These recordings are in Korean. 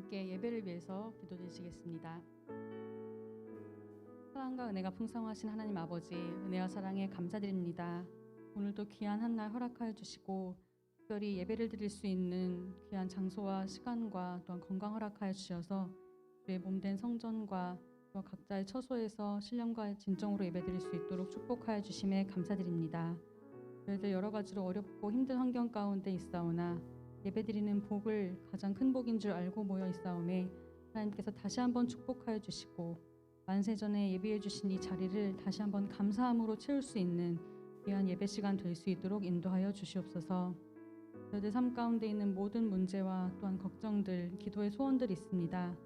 함께 예배를 위해서 기도드리시겠습니다. 사랑과 은혜가 풍성하신 하나님 아버지, 은혜와 사랑에 감사드립니다. 오늘도 귀한 한 날 허락하여 주시고 특별히 예배를 드릴 수 있는 귀한 장소와 시간과 또한 건강 허락하여 주셔서 우리의 몸된 성전과 또 각자의 처소에서 신령과 진정으로 예배드릴 수 있도록 축복하여 주심에 감사드립니다. 저희들 여러 가지로 어렵고 힘든 환경 가운데 있사오나 예배드리는 복을 가장 큰 복인 줄 알고 모여 있사오매 하나님께서 다시 한번 축복하여 주시고 만세전에 예비해 주신 이 자리를 다시 한번 감사함으로 채울 수 있는 귀한 예배 시간 될 수 있도록 인도하여 주시옵소서. 저희들 삶 가운데 있는 모든 문제와 또한 걱정들, 기도의 소원들이 있습니다.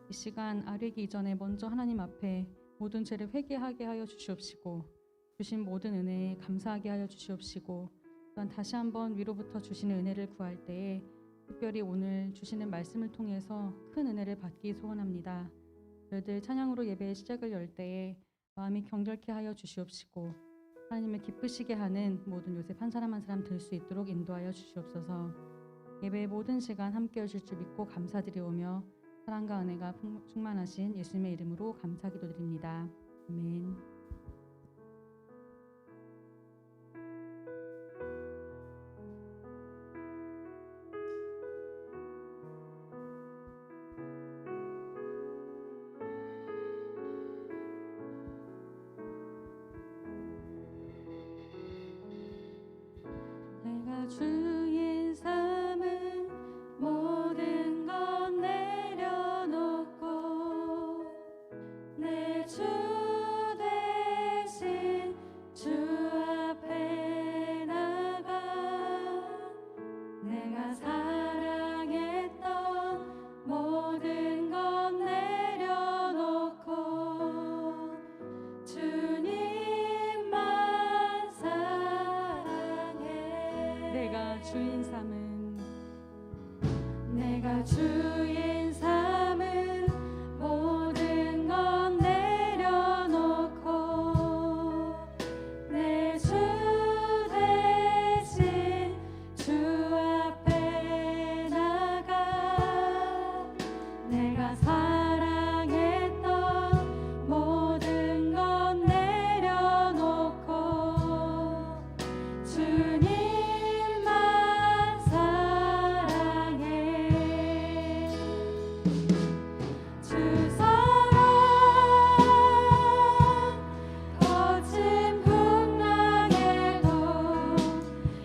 이 시간 아뢰기 이전에 먼저 하나님 앞에 모든 죄를 회개하게 하여 주시옵시고 주신 모든 은혜에 감사하게 하여 주시옵시고 또한 다시 한번 위로부터 주시는 은혜를 구할 때에 특별히 오늘 주시는 말씀을 통해서 큰 은혜를 받기 소원합니다. 저희들 찬양으로 예배의 시작을 열 때에 마음이 경결케 하여 주시옵시고 하나님을 기쁘시게 하는 모든 요셉 한 사람 한 사람 될 수 있도록 인도하여 주시옵소서. 예배의 모든 시간 함께 해주실 줄 믿고 감사드리오며 사랑과 은혜가 충만하신 예수님의 이름으로 감사 기도드립니다. 아멘. 내가 주인 삼은 모든 것 내려놓고 내 주 대신 주 앞에 나가 내가 사랑했던 모든 것 내려놓고 주님만 사랑해. 내가 주인 삼은 모든 것 내려놓고 내 주 대신 주 앞에 나가 내가 사랑했던 모든 것 내려놓고 주님만 사랑해. 주 사랑 거친 풍랑에도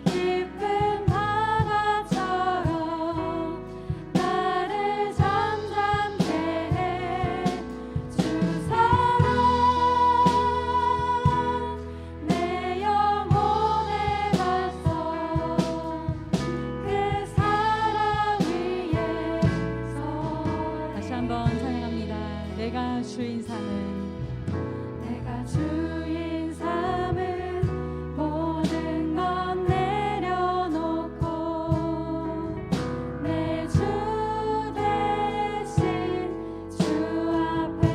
깊은 바다처럼 나를 잠잠케 해. 주 사랑 내 영혼의 반석 그 사랑 위에서 다시 한번 찬양합니다. 내가 주인 삼은 모든 것 내려놓고 내 주 대신 주 앞에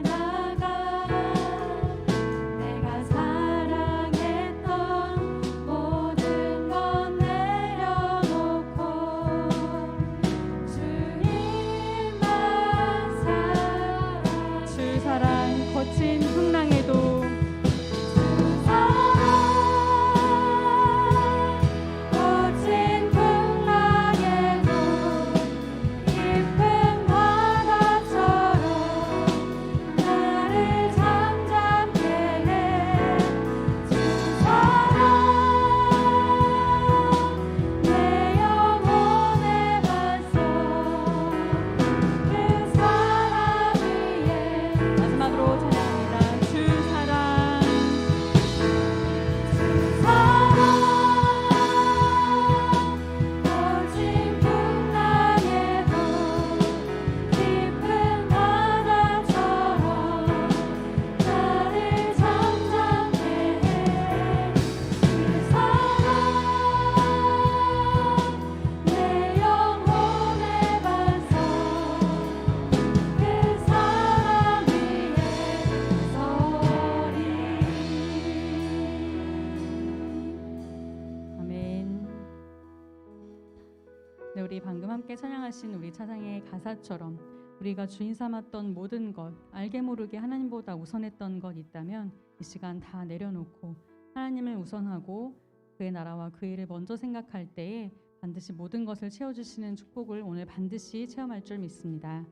나가 내가 사랑했던 모든 것 내려놓고 주님만 사랑해. 주 사랑 거친 풍랑에도 거친 풍랑에도 깊은 바다처럼 나를 잠잠케 해. 주 사랑 내 영혼의 반석 그 사랑 위에 마지막으로 찬양합니다. 주 사랑 함께 찬양하신 우리 찬양의 가사처럼 우리가 주인 삼았던 모든 것, 알게 모르게 하나님보다 우선했던 것 있다면 이 시간 다 내려놓고 하나님을 우선하고 그의 나라와 그 일을 먼저 생각할 때에 반드시 모든 것을 채워주시는 축복을 오늘 반드시 체험할 줄 믿습니다.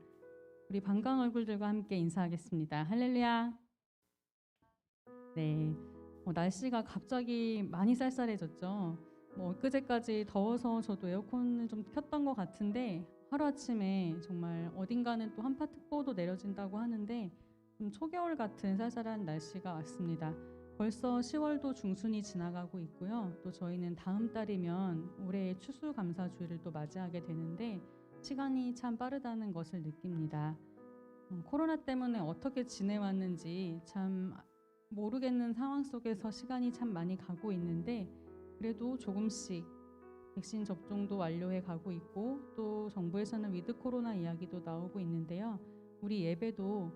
우리 반가운 얼굴들과 함께 인사하겠습니다. 할렐루야. 네, 날씨가 갑자기 많이 쌀쌀해졌죠. 엊그제까지 더워서 저도 에어컨을 좀 켰던 것 같은데 하루아침에 정말 어딘가는 또 한파특보도 내려진다고 하는데 좀 초겨울 같은 쌀쌀한 날씨가 왔습니다. 벌써 10월도 중순이 지나가고 있고요. 또 저희는 다음 달이면 올해의 추수감사주일을 또 맞이하게 되는데 시간이 참 빠르다는 것을 느낍니다. 코로나 때문에 어떻게 지내왔는지 참 모르겠는 상황 속에서 시간이 참 많이 가고 있는데 그래도 조금씩 백신 접종도 완료해 가고 있고 또 정부에서는 위드 코로나 이야기도 나오고 있는데요. 우리 예배도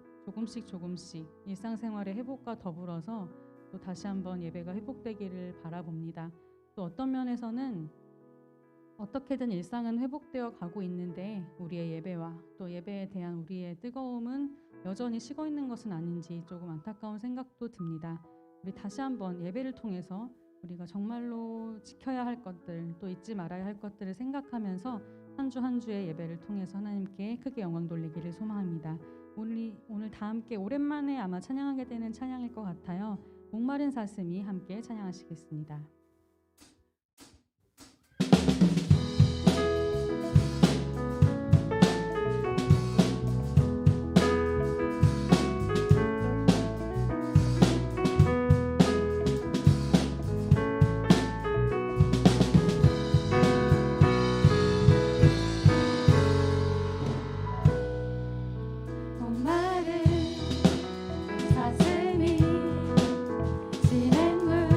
조금씩 일상생활의 회복과 더불어서 또 다시 한번 예배가 회복되기를 바라봅니다. 또 어떤 면에서는 어떻게든 일상은 회복되어 가고 있는데 우리의 예배와 또 예배에 대한 우리의 뜨거움은 여전히 식어 있는 것은 아닌지 조금 안타까운 생각도 듭니다. 우리 다시 한번 예배를 통해서 우리가 정말로 지켜야 할 것들 또 잊지 말아야 할 것들을 생각하면서 한 주 한 주의 예배를 통해서 하나님께 크게 영광 돌리기를 소망합니다. 오늘 다 함께 오랜만에 아마 찬양하게 되는 찬양일 것 같아요. 목마른 사슴이 함께 찬양하시겠습니다. 사슴이 진행물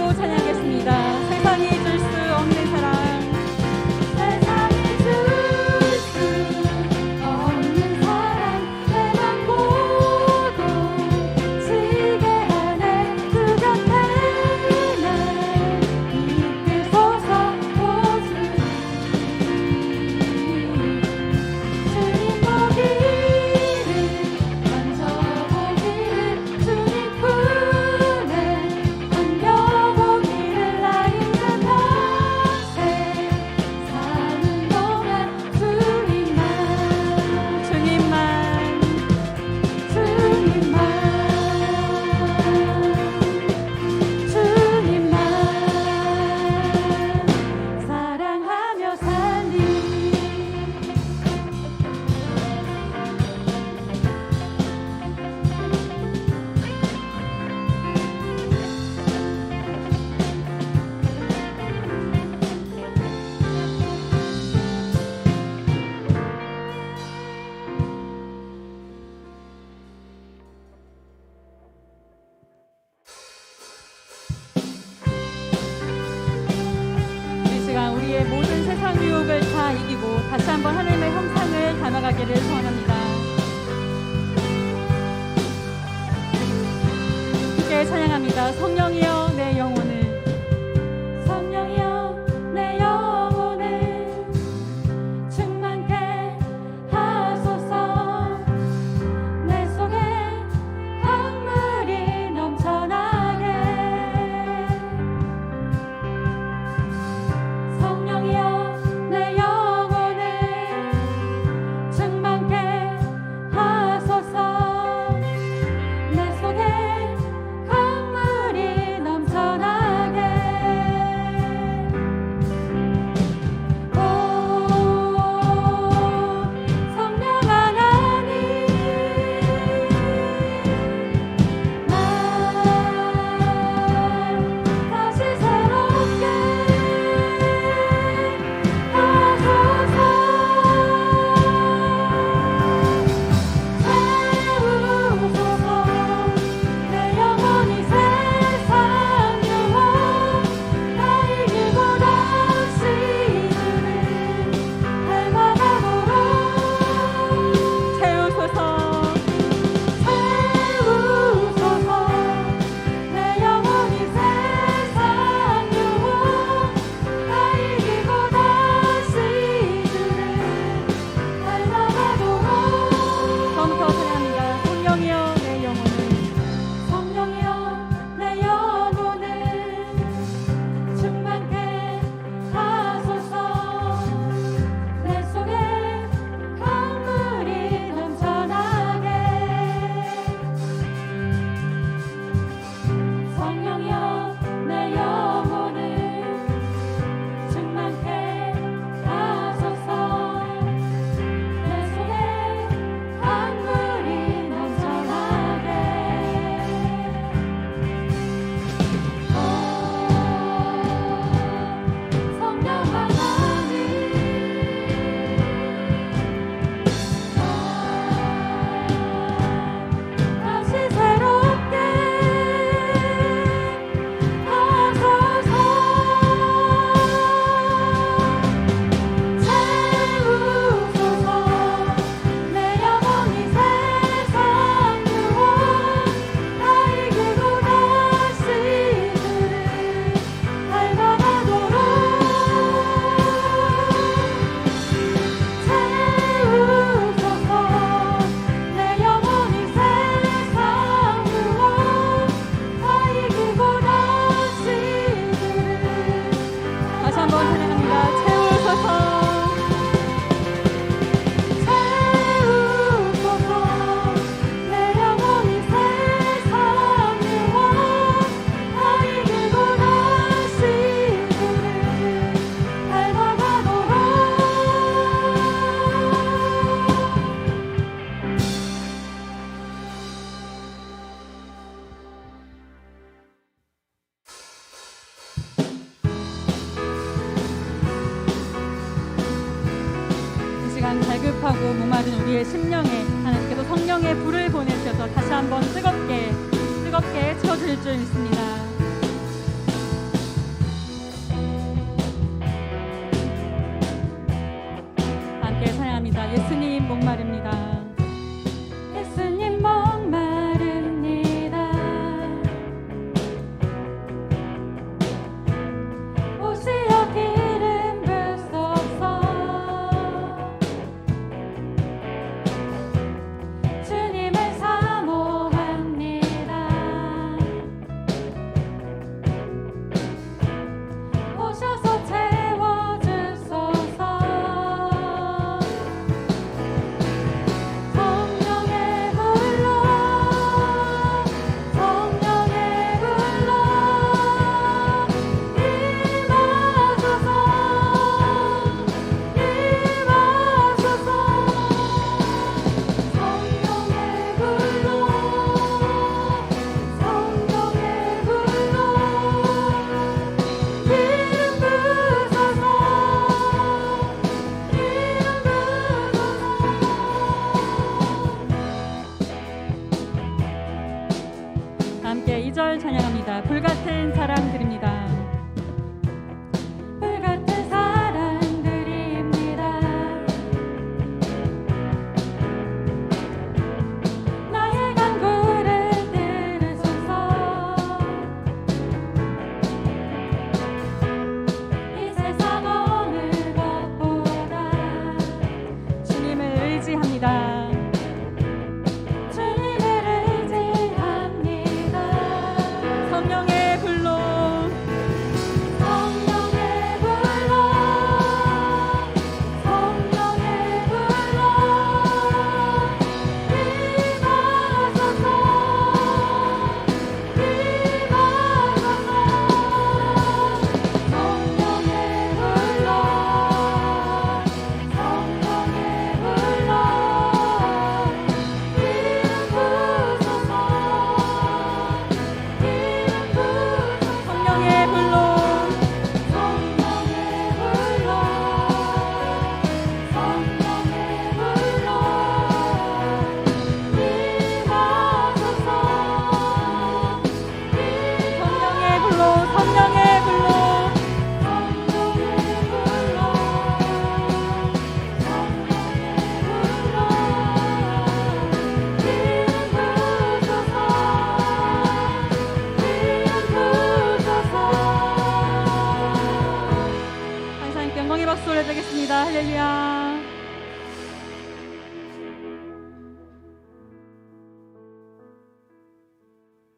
믿고 찬양하겠습니다. 세상이 줄 수 없는 사랑. 우리의 모든 세상 유혹을 다 이기고 다시 한번 하나님의 형상을 닮아가기를 소원합니다. 함께 찬양합니다. 성령이여 내 영혼을, 성령이여 내 영혼을 충만케 하소서. 내 속에 강물이 넘쳐나게. 성령이여 내 영혼을 충만케 하소서. 내 속에 강물이 넘쳐나게. 오 성령 하나님, 날 다시 새롭게 하소서. 채우소서. 내 영혼이 세상 유혹 다 이기고 다시 주를 닮아가도록 채우소서. 채우소서. 내 영혼이 세상 유혹 다 이기고 다시 주를 닮아가도록. 처음부터 찬양합니다. 성령이여 내 영혼을, 성령이여 내 영혼을 충만케 하소서. 내 속에 강물이 넘쳐나게. 성령이여 내 영혼을 충만케 하소서. 내 속에 강물이 넘쳐나게. 오 성령 하나님, 다시 새롭게 하소서. 채우소서. 내 영혼이 세상 유혹 다 이기고 다시 주를 닮아가도록. 채우소서. 내 영혼이 세상 유혹 다 이기고 다시 주를. 다시 한번 찬양합니다. 채우소서. 채우소서. 내 영혼이 세상 유혹 다 이기고 다시 주를 닮아가도록. 이 시간 갈급하고 목마른 우리의 심령에 하나님께서 성령의 불을 보내주셔서 다시 한번 뜨겁게 채워주실 줄 믿습니다.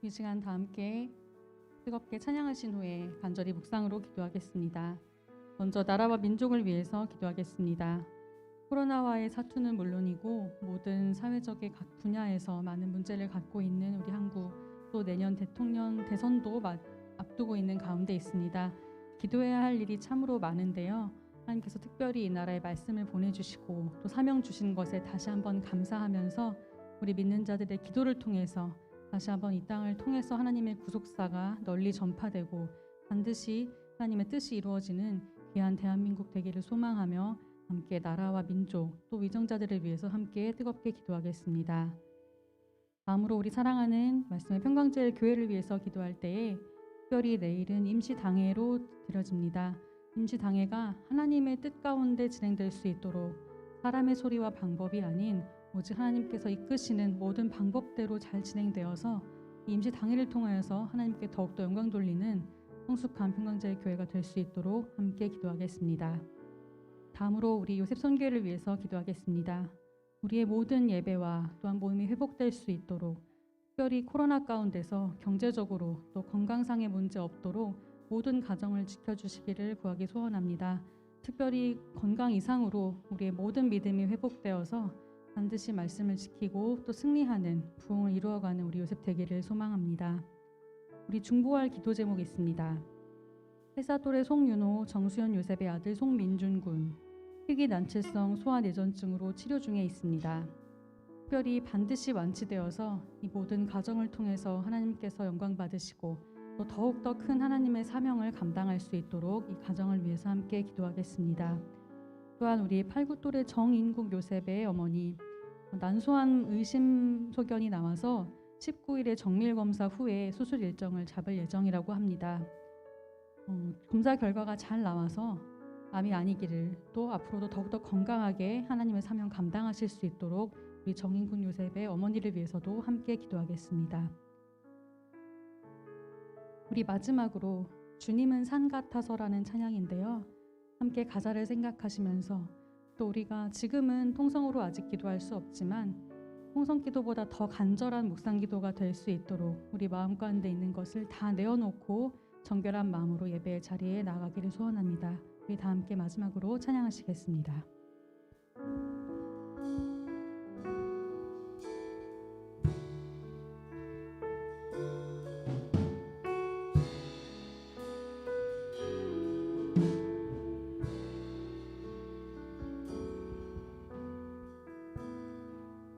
이 시간 다 함께 뜨겁게 찬양하신 후에 간절히 묵상으로 기도하겠습니다. 먼저 나라와 민족을 위해서 기도하겠습니다. 코로나와의 사투는 물론이고 모든 사회적인 각 분야에서 많은 문제를 갖고 있는 우리 한국, 또 내년 대통령 대선도 앞두고 있는 가운데 있습니다. 기도해야 할 일이 참으로 많은데요. 하나님께서 특별히 이 나라에 말씀을 보내주시고 또 사명 주신 것에 다시 한번 감사하면서 우리 믿는 자들의 기도를 통해서 다시 한번 이 땅을 통해서 하나님의 구속사가 널리 전파되고 반드시 하나님의 뜻이 이루어지는 귀한 대한민국 되기를 소망하며 함께 나라와 민족 또 위정자들을 위해서 함께 뜨겁게 기도하겠습니다. 다음으로 우리 사랑하는 말씀의 평강제일 교회를 위해서 기도할 때에 특별히 내일은 임시당회로 드려집니다. 임시당회가 하나님의 뜻 가운데 진행될 수 있도록 사람의 소리와 방법이 아닌 오직 하나님께서 이끄시는 모든 방법대로 잘 진행되어서 이 임시당회를 통하여서 하나님께 더욱더 영광 돌리는 성숙한 평강제일 교회가 될 수 있도록 함께 기도하겠습니다. 다음으로 우리 요셉 선교회를 위해서 기도하겠습니다. 우리의 모든 예배와 또한 모임이 회복될 수 있도록 특별히 코로나 가운데서 경제적으로 또 건강상의 문제 없도록 모든 가정을 지켜주시기를 구하기 소원합니다. 특별히 건강 이상으로 우리의 모든 믿음이 회복되어서 반드시 말씀을 지키고 또 승리하는 부흥을 이루어가는 우리 요셉 되기를 소망합니다. 우리 중보할 기도 제목이 있습니다. 회사돌의 송윤호, 정수연 요셉의 아들 송민준 군 희귀 난치성 소아내전증으로 치료 중에 있습니다. 특별히 반드시 완치되어서 이 모든 가정을 통해서 하나님께서 영광 받으시고 또 더욱더 큰 하나님의 사명을 감당할 수 있도록 이 가정을 위해서 함께 기도하겠습니다. 또한 우리 팔구돌의 정인국 요셉의 어머니 난소암 의심 소견이 나와서 19일에 정밀검사 후에 수술 일정을 잡을 예정이라고 합니다. 검사 결과가 잘 나와서 암이 아니기를 또 앞으로도 더욱더 건강하게 하나님의 사명 감당하실 수 있도록 우리 정인국 요셉의 어머니를 위해서도 함께 기도하겠습니다. 우리 마지막으로 주님은 산 같아서라는 찬양인데요. 함께 가사를 생각하시면서 또 우리가 지금은 통성으로 아직 기도할 수 없지만 통성 기도보다 더 간절한 묵상 기도가 될 수 있도록 우리 마음 가운데 있는 것을 다 내어놓고 정결한 마음으로 예배의 자리에 나아가기를 소원합니다. 우리 다 함께 마지막으로 찬양하시겠습니다.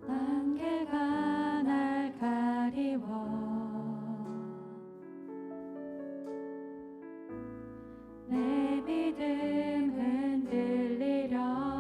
안개가 날 가리워 내 믿음 흔들리려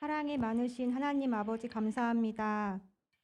사랑이 많으신 하나님 아버지 감사합니다.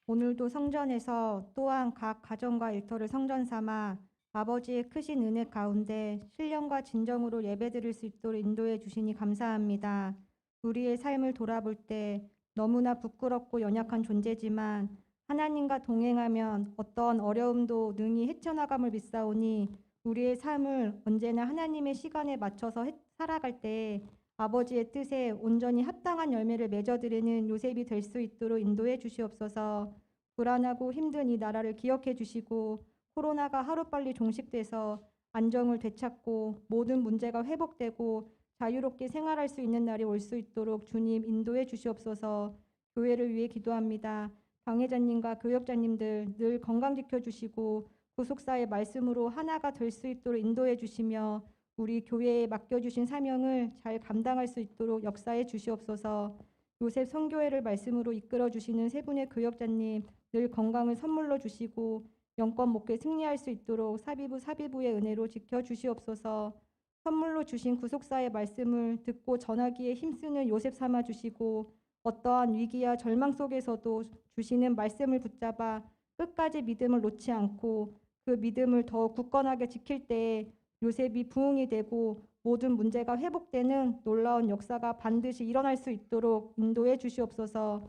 오늘도 성전에서 또한 각 가정과 일터를 성전 삼아 아버지의 크신 은혜 가운데 신령과 진정으로 예배드릴 수 있도록 인도해 주시니 감사합니다. 우리의 삶을 돌아볼 때 너무나 부끄럽고 연약한 존재지만 하나님과 동행하면 어떤 어려움도 능히 헤쳐나감을 믿사오니 우리의 삶을 언제나 하나님의 시간에 맞춰서 살아갈 때 아버지의 뜻에 온전히 합당한 열매를 맺어드리는 요셉이 될 수 있도록 인도해 주시옵소서. 불안하고 힘든 이 나라를 기억해 주시고 코로나가 하루빨리 종식돼서 안정을 되찾고 모든 문제가 회복되고 자유롭게 생활할 수 있는 날이 올 수 있도록 주님 인도해 주시옵소서. 교회를 위해 기도합니다. 방해자님과 교역자님들 늘 건강 지켜주시고 구속사의 말씀으로 하나가 될 수 있도록 인도해 주시며 우리 교회에 맡겨주신 사명을 잘 감당할 수 있도록 역사해 주시옵소서. 요셉 선교회를 말씀으로 이끌어 주시는 세 분의 교역자님 늘 건강을 선물로 주시고 영권 목회 승리할 수 있도록 사비부의 은혜로 지켜 주시옵소서. 선물로 주신 구속사의 말씀을 듣고 전하기에 힘쓰는 요셉 삼아 주시고 어떠한 위기와 절망 속에서도 주시는 말씀을 붙잡아 끝까지 믿음을 놓지 않고 그 믿음을 더 굳건하게 지킬 때에 요셉이 부흥이 되고 모든 문제가 회복되는 놀라운 역사가 반드시 일어날 수 있도록 인도해 주시옵소서.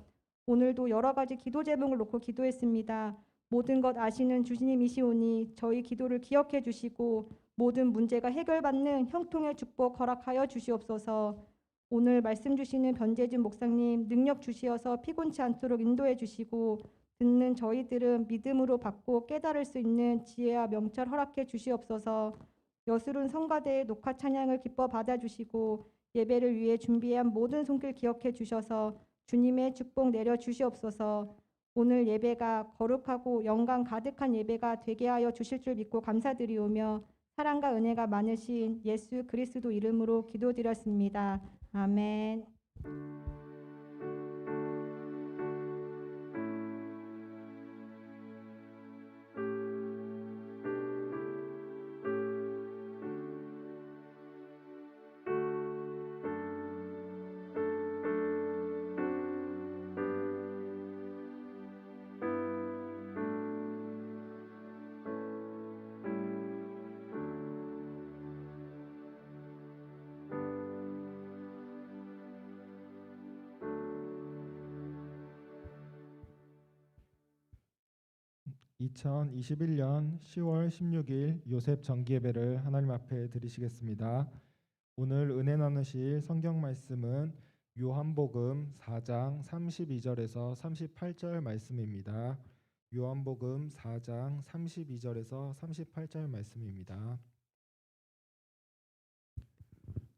오늘도 여러 가지 기도 제목을 놓고 기도했습니다. 모든 것 아시는 주님이시오니 저희 기도를 기억해 주시고 모든 문제가 해결받는 형통의 축복 허락하여 주시옵소서. 오늘 말씀 주시는 변재준 목사님 능력 주시어서 피곤치 않도록 인도해 주시고 듣는 저희들은 믿음으로 받고 깨달을 수 있는 지혜와 명철 허락해 주시옵소서. 여수른 성가대의 녹화 찬양을 기뻐 받아주시고 예배를 위해 준비한 모든 손길 기억해 주셔서 주님의 축복 내려 주시옵소서. 오늘 예배가 거룩하고 영광 가득한 예배가 되게 하여 주실 줄 믿고 감사드리오며 사랑과 은혜가 많으신 예수 그리스도 이름으로 기도드렸습니다. 아멘. 2021년 10월 16일 요셉 정기예배를 하나님 앞에 드리시겠습니다. 오늘 은혜 나누실 성경 말씀은 요한복음 4장 32절에서 38절 말씀입니다. 요한복음 4장 32절에서 38절 말씀입니다.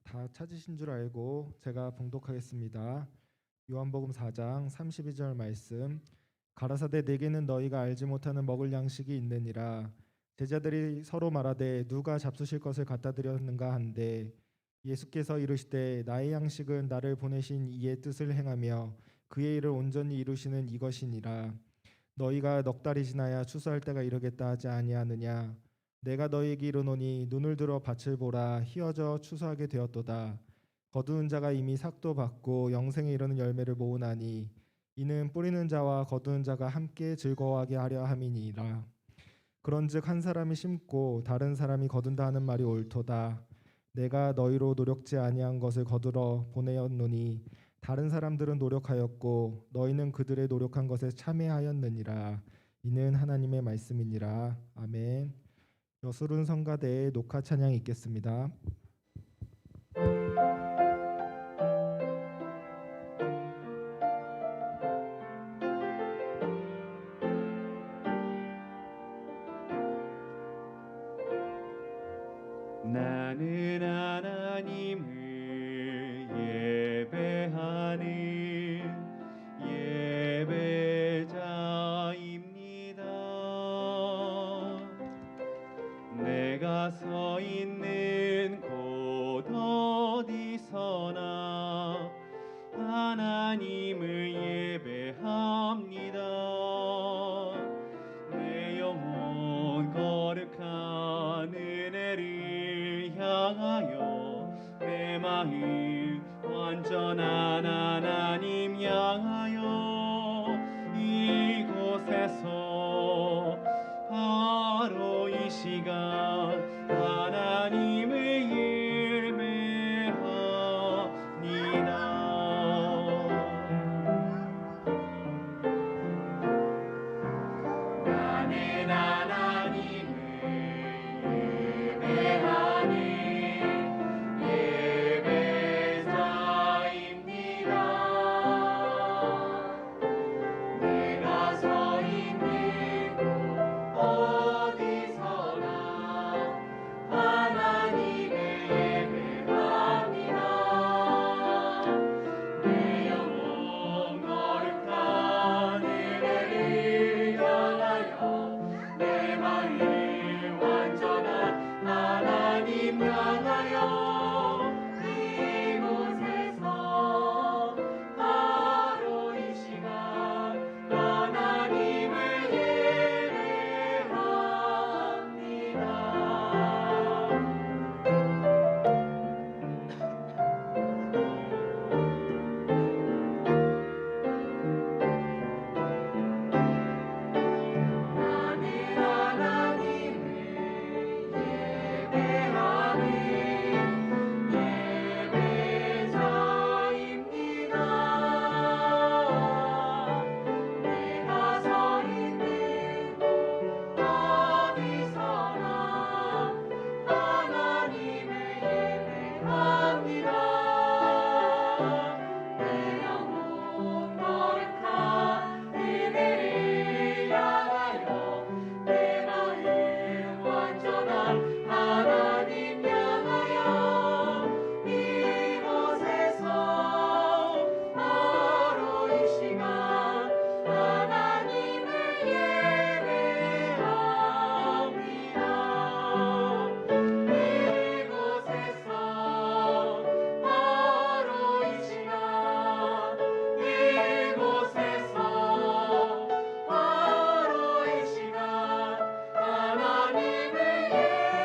다 찾으신 줄 알고 제가 봉독하겠습니다. 요한복음 4장 32절 말씀. 가라사대 내게는 너희가 알지 못하는 먹을 양식이 있느니라. 제자들이 서로 말하되 누가 잡수실 것을 갖다 드렸는가 한데 예수께서 이르시되 나의 양식은 나를 보내신 이의 뜻을 행하며 그의 일을 온전히 이루시는 이것이니라. 너희가 넉 달이 지나야 추수할 때가 이르겠다 하지 아니하느냐. 내가 너희에게 이르노니 눈을 들어 밭을 보라. 희어져 추수하게 되었도다. 거두는 자가 이미 삭도 받고 영생에 이르는 열매를 모으나니 이는 뿌리는 자와 거두는 자가 함께 즐거워하게 하려 함이니라. 그런즉 한 사람이 심고 다른 사람이 거둔다 하는 말이 옳도다. 내가 너희로 노력지 아니한 것을 거두러 보내었노니 다른 사람들은 노력하였고 너희는 그들의 노력한 것에 참여하였느니라. 이는 하나님의 말씀이니라. 아멘. 여수른 성가대의 녹화 찬양이 있겠습니다. 나는 하나님을 예배하는 예배자입니다. 내가 서 있는 곳 어디서나 하나님을 예배합니다. 내 영혼 거룩한 은혜를 향하여 내 마음 완전한 하나님 향하여 이곳에서 바로 이 시간 하나님을 예배합니다. 나는 하나님을 예배하는 예배자입니다. 내가 서 있는 곳 어디서나 하나님을 예배합니다. 내 영혼 거룩한 은혜를 향하여 내 마음 완전한 하나님 향하여 이곳에서 바로 이 시간 하나님을 예배합니다. 나는 하나님을 예배하는 예배자입니다. 내가 서 있는 곳 어디서나 하나님을 예배합니다. 내 영혼 거룩한 은혜를 향하여 내 마음 완전한 하나님 향하여 이곳에서 바로 이 시간 하나님을 예배합니다. 이곳에서 바로 이 시간 이곳에서 바로 이 시간 하나님을 예배합니다.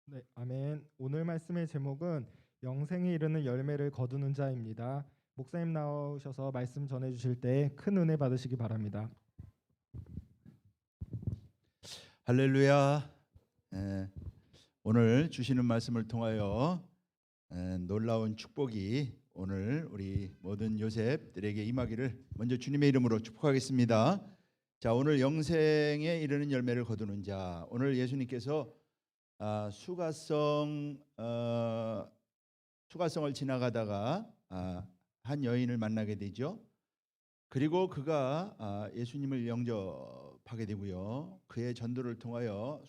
네, 아멘. 오늘 말씀의 제목은 영생에 이르는 열매를 거두는 자입니다. 목사님 나오셔서 말씀 전해 주실 때 큰 은혜 받으시기 바랍니다. 할렐루야. 오늘 주시는 말씀을 통하여 놀라운 축복이 오늘 우리 모든 요셉들에게 임하기를 먼저 주님의 이름으로 축복하겠습니다. 자, 오늘 영생에 이르는 열매를 거두는 자. 오늘 예수님께서 수가성을 지나가다가 한 여인을 만나게 되죠. 그리고 그가 예수님을 영접하게 되고요. 그의 전도를 통하여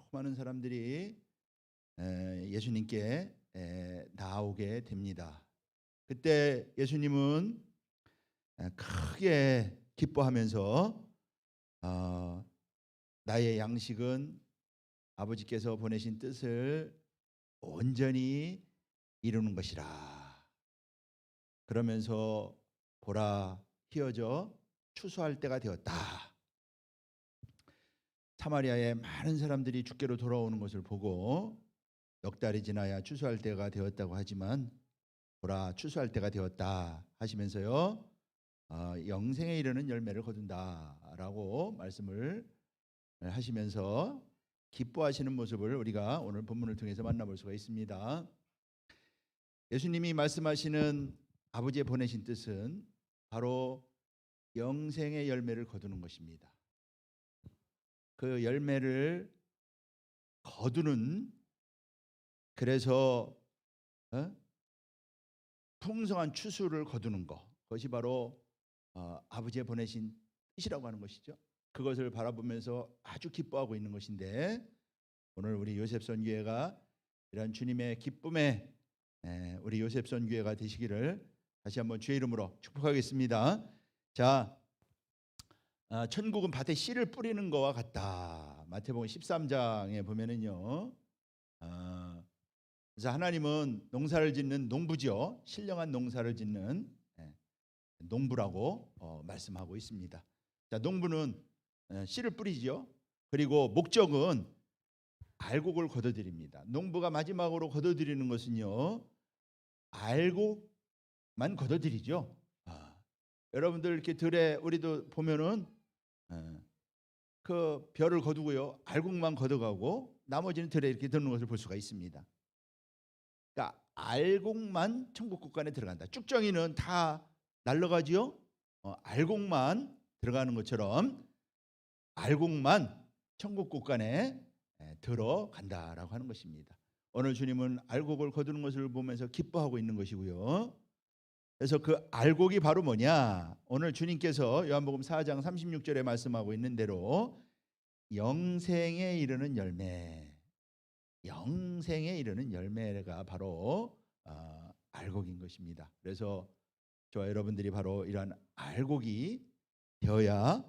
수많은 사람들이 예수님께 나오게 됩니다. 그때 예수님은 크게 기뻐하면서 나의 양식은 아버지께서 보내신 뜻을 온전히 이루는 것이라. 그러면서 보라, 희어져 추수할 때가 되었다. 사마리아에 많은 사람들이 주께로 돌아오는 것을 보고 넉 달이 지나야 추수할 때가 되었다고 하지만 보라, 추수할 때가 되었다 하시면서요, 영생에 이르는 열매를 거둔다라고 말씀을 하시면서 기뻐하시는 모습을 우리가 오늘 본문을 통해서 만나볼 수가 있습니다. 예수님이 말씀하시는 아버지의 보내신 뜻은 바로 영생의 열매를 거두는 것입니다. 그 열매를 거두는, 그래서 풍성한 추수를 거두는 것, 그것이 바로 아버지의 보내신 뜻이라고 하는 것이죠. 그것을 바라보면서 아주 기뻐하고 있는 것인데, 오늘 우리 요셉선교회가 이런 주님의 기쁨에 우리 요셉선교회가 되시기를 다시 한번 주의 이름으로 축복하겠습니다. 자, 천국은 밭에 씨를 뿌리는 것과 같다. 마태복음 13장에 보면은요. 그래서 하나님은 농사를 짓는 농부죠. 신령한 농사를 짓는 농부라고 말씀하고 있습니다. 자, 농부는 씨를 뿌리죠. 그리고 목적은 알곡을 거둬들입니다. 농부가 마지막으로 거둬들이는 것은요, 알곡만 거둬들이죠. 여러분들 이렇게 들에 우리도 보면은 그 벼를 거두고요, 알곡만 걷어가고 나머지는 들에 이렇게 넣는 것을 볼 수가 있습니다. 그러니까 알곡만 천국 국간에 들어간다. 쭉정이는 다 날라가지요. 알곡만 들어가는 것처럼 알곡만 천국 국간에 들어간다라고 하는 것입니다. 오늘 주님은 알곡을 거두는 것을 보면서 기뻐하고 있는 것이고요. 그래서 그 알곡이 바로 뭐냐? 오늘 주님께서 요한복음 4장 36절에 말씀하고 있는 대로 영생에 이르는 열매, 영생에 이르는 열매가 바로 알곡인 것입니다. 그래서 저와 여러분들이 바로 이러한 알곡이 되어야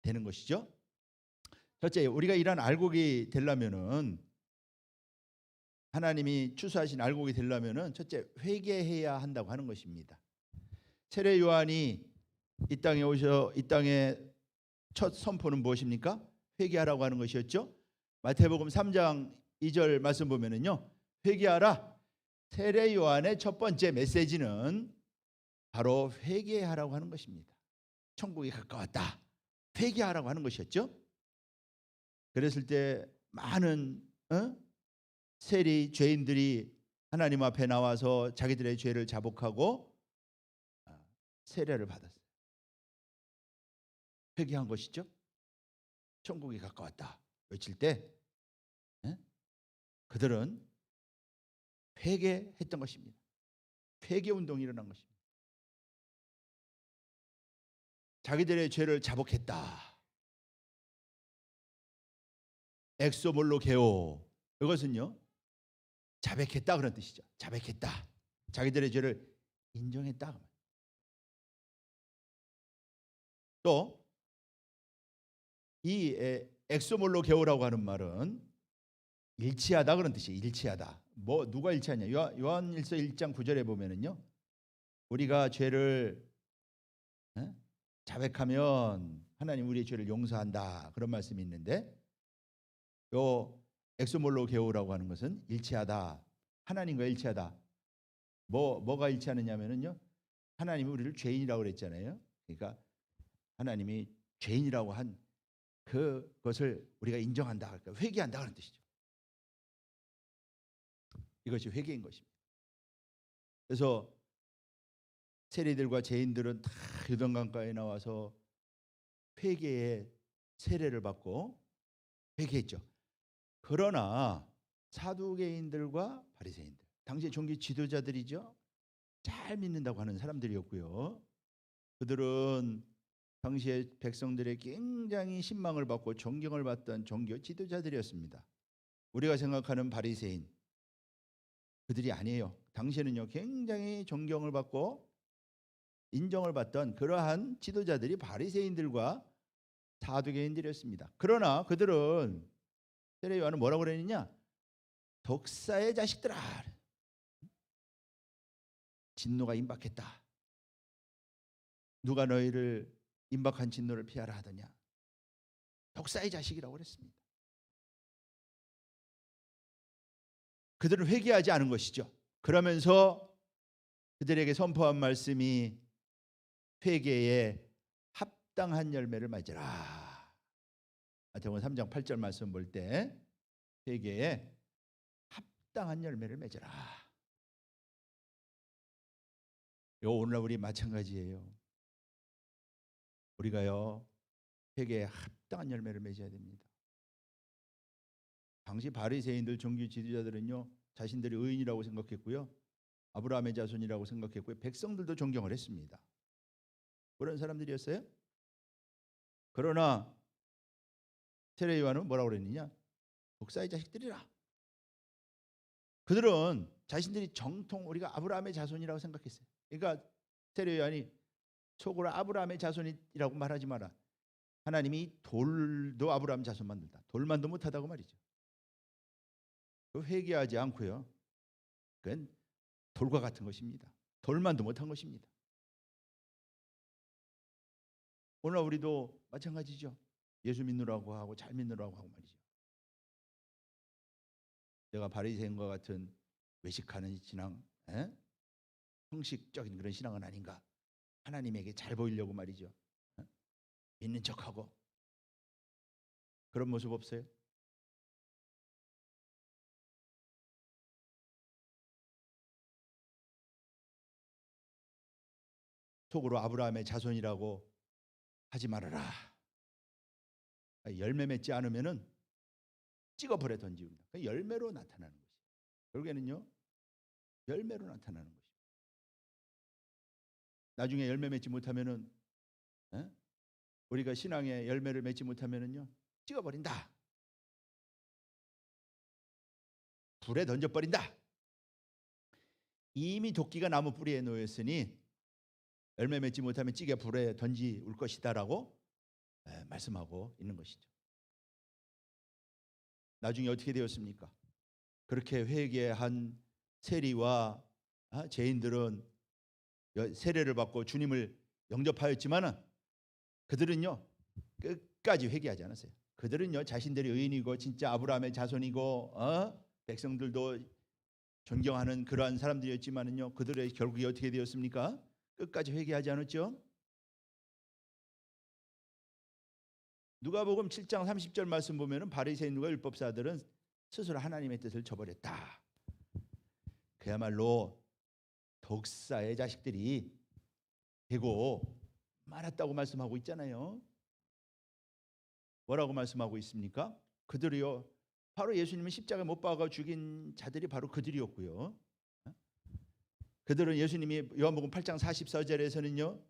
되는 것이죠. 첫째, 우리가 이러한 알곡이 되려면은, 하나님이 추수하신 알곡이 되려면은 첫째, 회개해야 한다고 하는 것입니다. 세례 요한이 이 땅의 첫 선포는 무엇입니까? 회개하라고 하는 것이었죠. 마태복음 3장 2절 말씀 보면은요, 회개하라. 세례 요한의 첫 번째 메시지는 바로 회개하라고 하는 것입니다. 천국이 가까웠다. 회개하라고 하는 것이었죠. 그랬을 때 많은 세리 죄인들이 하나님 앞에 나와서 자기들의 죄를 자복하고 세례를 받았어요. 회개한 것이죠. 천국이 가까웠다 외칠 때 그들은 회개했던 것입니다. 회개 운동이 일어난 것입니다. 자기들의 죄를 자복했다. 엑소몰로 게오, 이것은요 자백했다 그런 뜻이죠. 자백했다. 자기들의 죄를 인정했다. 또 이 엑소몰로 게오라고 하는 말은 일치하다 그런 뜻이에요. 일치하다. 뭐 누가 일치하냐? 요한일서 1장 9절에 보면은요, 우리가 죄를 자백하면 하나님 우리의 죄를 용서한다 그런 말씀이 있는데, 요 엑소몰로 게오라고 하는 것은 일치하다. 하나님과 일치하다. 뭐가 일치하느냐면은요, 하나님이 우리를 죄인이라고 그랬잖아요. 그러니까 하나님이 죄인이라고 한 그것을 우리가 인정한다. 그러니까 회개한다 그런 뜻이죠. 이것이 회개인 것입니다. 그래서 세리들과 죄인들은 다 요단강가에 나와서 회개의 세례를 받고 회개했죠. 그러나 사두개인들과 바리새인들, 당시 종교 지도자들이죠. 잘 믿는다고 하는 사람들이었고요. 그들은 당시에 백성들의 굉장히 신망을 받고 존경을 받던 종교 지도자들이었습니다. 우리가 생각하는 바리새인, 그들이 아니에요. 당시에는요 굉장히 존경을 받고 인정을 받던 그러한 지도자들이 바리새인들과 사두개인들이었습니다. 그러나 그들은, 세례 요한은 뭐라고 그랬느냐? 독사의 자식들아, 진노가 임박했다. 누가 너희를 임박한 진노를 피하라 하더냐? 독사의 자식이라고 그랬습니다. 그들은 회개하지 않은 것이죠. 그러면서 그들에게 선포한 말씀이 회개에 합당한 열매를 맺으라. 마태복음 3장 8절 말씀 볼 때 회개에 합당한 열매를 맺으라. 요 오늘날 우리 마찬가지예요. 우리가요 회개에 합당한 열매를 맺어야 됩니다. 당시 바리새인들 종교 지도자들은요 자신들이 의인이라고 생각했고요, 아브라함의 자손이라고 생각했고요, 백성들도 존경을 했습니다. 그런 사람들이었어요. 그러나 세례 요한은 뭐라고 그랬느냐? 독사의 자식들이라. 그들은 자신들이 정통 우리가 아브라함의 자손이라고 생각했어요. 그러니까 세례 요한이 속으로 아브라함의 자손이라고 말하지 마라. 하나님이 돌도 아브라함 자손 만든다. 돌만도 못하다고 말이죠. 회개하지 않고요. 그건 돌과 같은 것입니다. 돌만도 못한 것입니다. 오늘 우리도 마찬가지죠. 예수 믿느라고 하고 잘 믿느라고 하고 말이죠. 내가 바리새인과 같은 외식하는 신앙, 형식적인 그런 신앙은 아닌가. 하나님에게 잘 보이려고 말이죠. 믿는 척하고 그런 모습 없어요? 속으로 아브라함의 자손이라고 하지 말아라. 열매 맺지 않으면은 찍어버려 던지운다. 열매로 나타나는 것이. 결국에는요, 열매로 나타나는 것이. 나중에 열매 맺지 못하면은, 우리가 신앙의 열매를 맺지 못하면은요, 찍어버린다. 불에 던져버린다. 이미 도끼가 나무 뿌리에 놓였으니 열매 맺지 못하면 찌개 불에 던지울 것이다라고 말씀하고 있는 것이죠. 나중에 어떻게 되었습니까? 그렇게 회개한 세리와 죄인들은 세례를 받고 주님을 영접하였지만은 그들은요 끝까지 회개하지 않았어요. 그들은요 자신들이 의인이고 진짜 아브라함의 자손이고 백성들도 존경하는 그러한 사람들이었지만은요 그들의 결국이 어떻게 되었습니까? 끝까지 회개하지 않았죠. 누가복음 7장 30절 말씀 보면은 바리새인과 율법사들은 스스로 하나님의 뜻을 저버렸다. 그야말로 독사의 자식들이 되고 말았다고 말씀하고 있잖아요. 뭐라고 말씀하고 있습니까? 그들이요 바로 예수님을 십자가에 못 박아 죽인 자들이 바로 그들이었고요. 그들은 예수님이 요한복음 8장 44절에서는요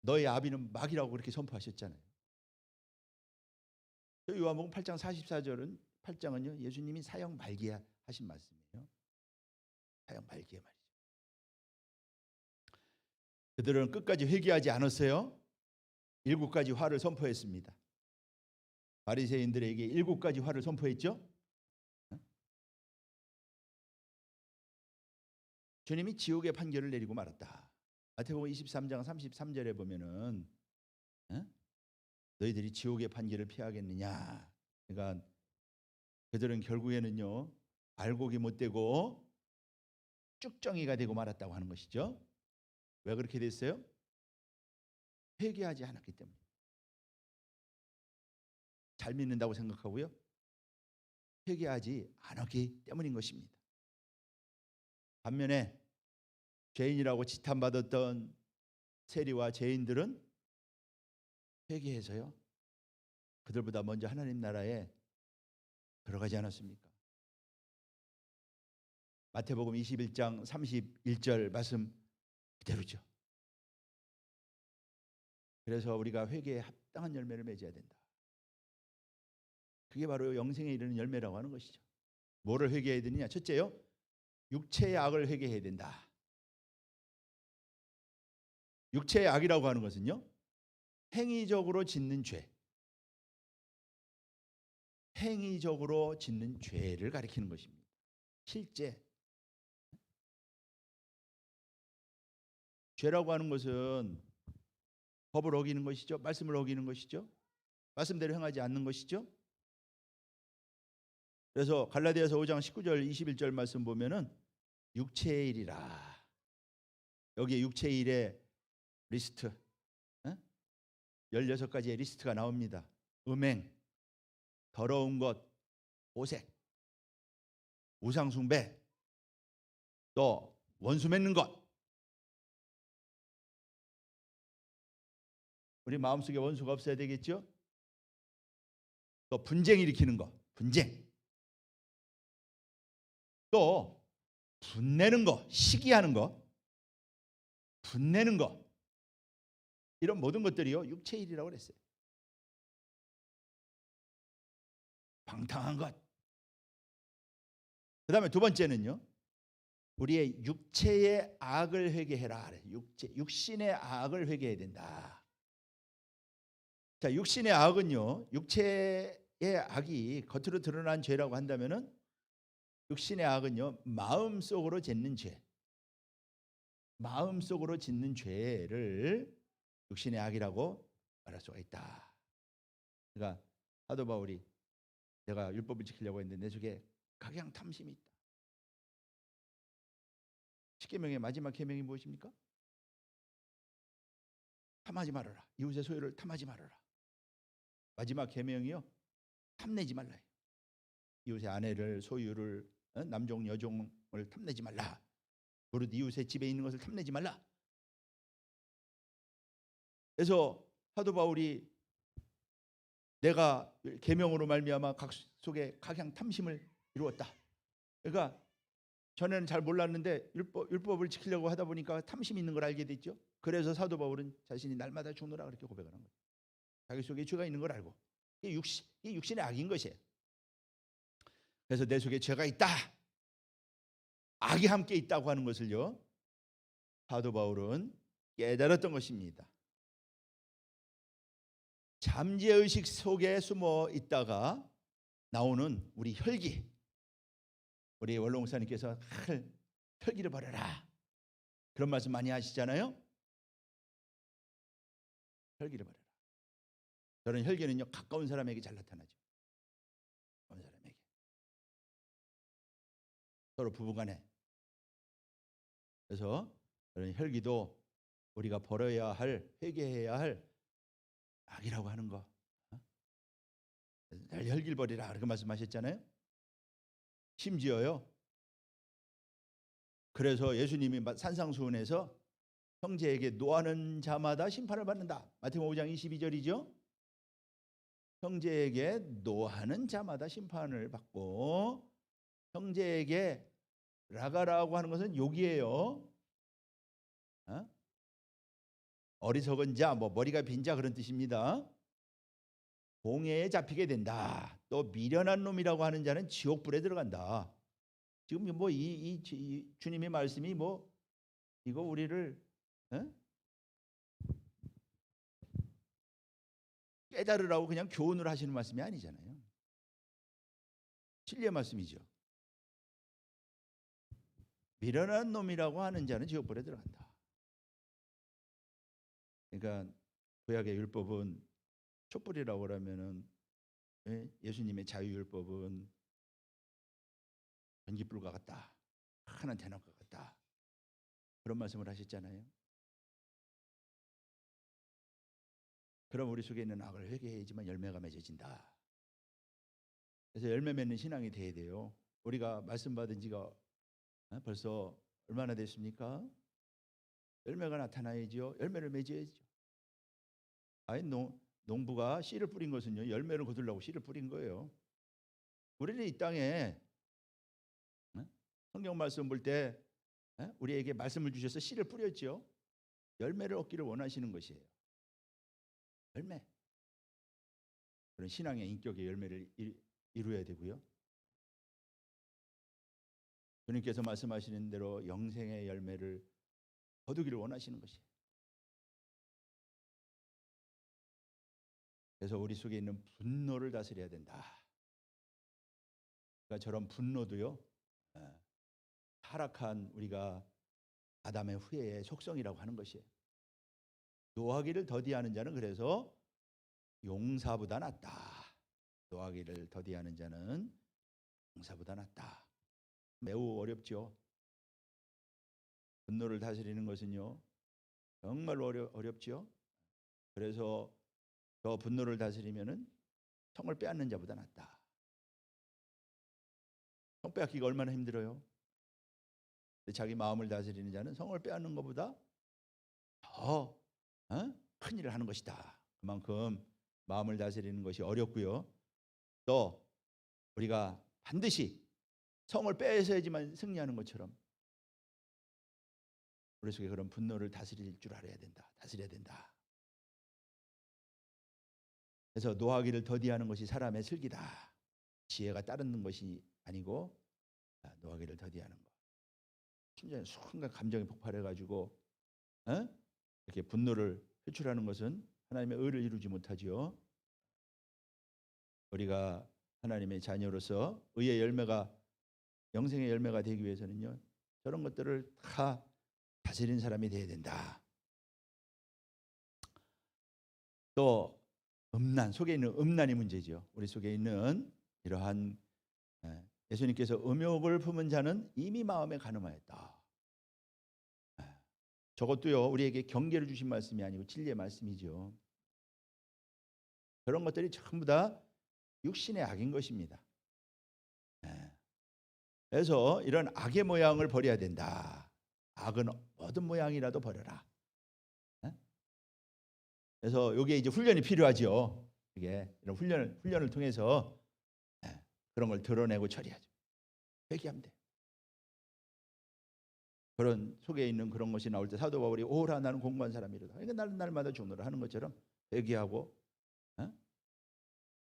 너의 아비는 마귀라고 그렇게 선포하셨잖아요. 요한복음 8장 8장은요 예수님이 사형 말기에 하신 말씀이에요. 사형 말기에 말이죠. 그들은 끝까지 회개하지 않았어요. 7가지 화를 선포했습니다. 바리새인들에게 7가지 화를 선포했죠. 주님이 지옥의 판결을 내리고 말았다. 마태복음 23장 33절에 보면은 너희들이 지옥의 판결을 피하겠느냐. 그러니까 그들은 결국에는요 알곡이 못 되고 쭉정이가 되고 말았다고 하는 것이죠. 왜 그렇게 됐어요? 회개하지 않았기 때문에. 잘 믿는다고 생각하고요 회개하지 않았기 때문인 것입니다. 반면에 죄인이라고 지탄받았던 세리와 죄인들은 회개해서요 그들보다 먼저 하나님 나라에 들어가지 않았습니까? 마태복음 21장 31절 말씀 그대로죠. 그래서 우리가 회개에 합당한 열매를 맺어야 된다. 그게 바로 영생에 이르는 열매라고 하는 것이죠. 뭐를 회개해야 되느냐? 첫째요 육체의 악을 회개해야 된다. 육체의 악이라고 하는 것은요 행위적으로 짓는 죄, 행위적으로 짓는 죄를 가리키는 것입니다. 실제 죄라고 하는 것은 법을 어기는 것이죠. 말씀을 어기는 것이죠. 말씀대로 행하지 않는 것이죠. 그래서 갈라디아서 5장 19절 21절 말씀 보면은 육체의 일이라. 여기에 육체의 일의 리스트 16가지의 리스트가 나옵니다. 음행, 더러운 것, 오색, 우상숭배, 또 원수 맺는 것. 우리 마음속에 원수가 없어야 되겠죠? 또 분쟁 일으키는 것, 분쟁. 또 분내는 것, 시기하는 것, 분내는 것. 이런 모든 것들이요 육체의 일이라고 그랬어요. 방탕한 것. 그 다음에 두 번째는요 우리의 육체의 악을 회개해라. 육신의 악을 회개해야 된다. 자, 육신의 악은요, 육체의 악이 겉으로 드러난 죄라고 한다면은 육신의 악은요, 마음속으로 짓는 죄, 마음속으로 짓는 죄를 육신의 악이라고 말할 수가 있다. 그러니까 사도 바울이 내가 율법을 지키려고 했는데 내 속에 각양 탐심이 있다. 십계명의 마지막 계명이 무엇입니까? 탐하지 말아라. 이웃의 소유를 탐하지 말아라. 마지막 계명이요, 탐내지 말라. 이웃의 아내를, 소유를, 남종 여종을 탐내지 말라. 무릇 이웃의 집에 있는 것을 탐내지 말라. 그래서 사도 바울이 내가 계명으로 말미암아 각 속에 각양 탐심을 이루었다. 그러니까 전에는 잘 몰랐는데 율법을 지키려고 하다 보니까 탐심이 있는 걸 알게 됐죠. 그래서 사도 바울은 자신이 날마다 죽노라 그렇게 고백하는 거예요. 자기 속에 죄가 있는 걸 알고, 이게 육신의 악인 것이에요. 그래서 내 속에 죄가 있다, 악이 함께 있다고 하는 것을요, 사도 바울은 깨달았던 것입니다. 잠재의식 속에 숨어 있다가 나오는 우리 혈기, 우리 원로목사님께서 혈기를 버려라 그런 말씀 많이 하시잖아요. 혈기를 버려라. 저는 혈기는요, 가까운 사람에게 잘 나타나죠. 가까운 사람에게, 서로 부부간에. 그래서 저는 혈기도 우리가 버려야 할, 회개해야 할 악이라고 하는 거. 늘 혈기를 버리라 그렇게 말씀하셨잖아요. 심지어요, 그래서 예수님이 산상수훈에서 형제에게 노하는 자마다 심판을 받는다. 마태복음 5장 22절이죠. 형제에게 노하는 자마다 심판을 받고, 형제에게 라가라고 하는 것은 욕이에요. 어리석은 자, 머리가 빈 자 그런 뜻입니다. 공회에 잡히게 된다. 또 미련한 놈이라고 하는 자는 지옥불에 들어간다. 지금 이 주님의 말씀이 이거 우리를 깨달으라고 그냥 교훈을 하시는 말씀이 아니잖아요. 진리의 말씀이죠. 미련한 놈이라고 하는 자는 지옥불에 들어간다. 그러니까 구약의 율법은 촛불이라고 그러면은, 예수님의 자유율법은 전기불과 같다, 하나는 대낮과 같다, 그런 말씀을 하셨잖아요. 그럼 우리 속에 있는 악을 회개해야지만 열매가 맺어진다. 그래서 열매 맺는 신앙이 돼야 돼요. 우리가 말씀 받은 지가 벌써 얼마나 됐습니까? 열매가 나타나야죠. 열매를 맺어야죠. 농부가 씨를 뿌린 것은요, 열매를 거두려고 씨를 뿌린 거예요. 우리는 이 땅에 성경 말씀 볼 때 우리에게 말씀을 주셔서 씨를 뿌렸죠. 열매를 얻기를 원하시는 것이에요. 열매. 그런 신앙의 인격의 열매를 이루어야 되고요. 주님께서 말씀하시는 대로 영생의 열매를 거두기를 원하시는 것이에요. 그래서 우리 속에 있는 분노를 다스려야 된다. 그러니까 저런 분노도요, 타락한 우리가 아담의 후예의 속성이라고 하는 것이에요. 노하기를 더디하는 자는 그래서 용사보다 낫다. 노하기를 더디하는 자는 용사보다 낫다. 매우 어렵죠. 분노를 다스리는 것은요, 정말로 어렵죠. 그래서 저 분노를 다스리면은 성을 빼앗는 자보다 낫다. 성 빼앗기가 얼마나 힘들어요. 자기 마음을 다스리는 자는 성을 빼앗는 것보다 더 큰 일을 하는 것이다. 그만큼 마음을 다스리는 것이 어렵고요. 또 우리가 반드시 성을 빼앗아야지만 승리하는 것처럼 우리 속에 그런 분노를 다스릴 줄 알아야 된다. 다스려야 된다. 그래서 노하기를 더디하는 것이 사람의 슬기다. 지혜가 따르는 것이 아니고 노하기를 더디하는 것. 심지어 순간 감정이 폭발해가지고 이렇게 분노를 표출하는 것은 하나님의 의를 이루지 못하지요. 우리가 하나님의 자녀로서 의의 열매가 영생의 열매가 되기 위해서는요, 저런 것들을 다 다스리는 사람이 되어야 된다. 또 음란, 속에 있는 음란이 문제죠. 우리 속에 있는 이러한 예수님께서 음욕을 품은 자는 이미 마음에 간음하였다. 저것도요, 우리에게 경계를 주신 말씀이 아니고 진리의 말씀이죠. 그런 것들이 전부 다 육신의 악인 것입니다. 그래서 이런 악의 모양을 버려야 된다. 악은 어떤 모양이라도 버려라. 그래서 여기에 이제 훈련이 필요하죠. 이게 이런 훈련을 통해서 그런 걸 드러내고 처리하죠. 회개하면 돼. 그런 속에 있는 그런 것이 나올 때 사도 바울이 오라 나는 공부한 사람이로다. 그러니까 나는 날마다 주노라 하는 것처럼 회개하고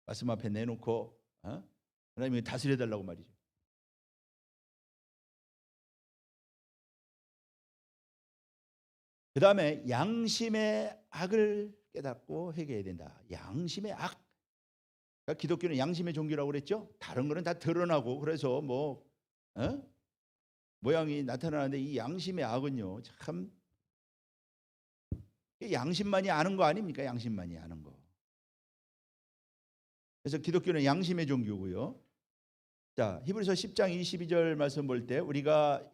말씀 앞에 내놓고 하나님이 다스려 달라고 말이죠. 그 다음에 양심의 악을 깨닫고 회개해야 된다. 양심의 악. 그러니까 기독교는 양심의 종교라고 그랬죠. 다른 거는 다 드러나고 그래서 모양이 나타나는데 이 양심의 악은요, 참 양심만이 아는 거 아닙니까? 양심만이 아는 거. 그래서 기독교는 양심의 종교고요. 자, 히브리서 10장 22절 말씀 볼 때 우리가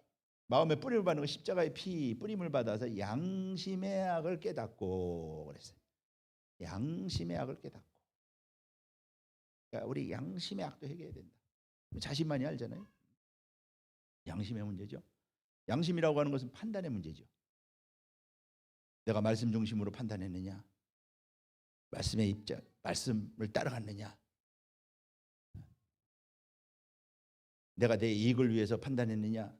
마음에 뿌림을 받는 거 십자가의 피 뿌림을 받아서 양심의 악을 깨닫고 그랬어요. 양심의 악을 깨닫고. 그러니까 우리 양심의 악도 해결해야 된다. 자신만이 알잖아요. 양심의 문제죠. 양심이라고 하는 것은 판단의 문제죠. 내가 말씀 중심으로 판단했느냐, 말씀을 따라갔느냐, 내가 내 이익을 위해서 판단했느냐,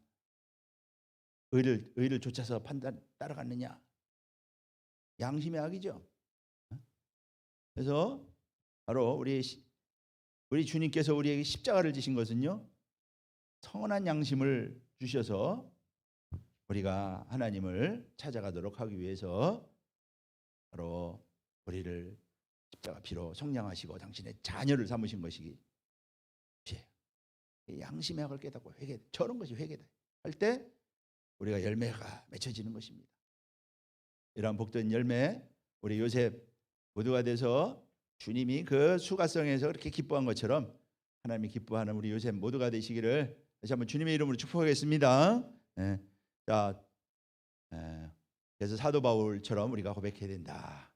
의를 쫓아서 따라갔느냐. 양심의 악이죠. 그래서 바로 우리 주님께서 우리에게 십자가를 지신 것은요, 선한 양심을 주셔서 우리가 하나님을 찾아가도록 하기 위해서 바로 우리를 십자가 피로 속량하시고 당신의 자녀를 삼으신 것이기 때문에 양심의 악을 깨닫고 회개, 저런 것이 회개다 할 때 우리가 열매가 맺혀지는 것입니다. 이러한 복된 열매, 우리 요셉 모두가 돼서 주님이 그 수가성에서 그렇게 기뻐한 것처럼 하나님이 기뻐하는 우리 요셉 모두가 되시기를 다시 한번 주님의 이름으로 축복하겠습니다. 그래서 사도 바울처럼 우리가 고백해야 된다.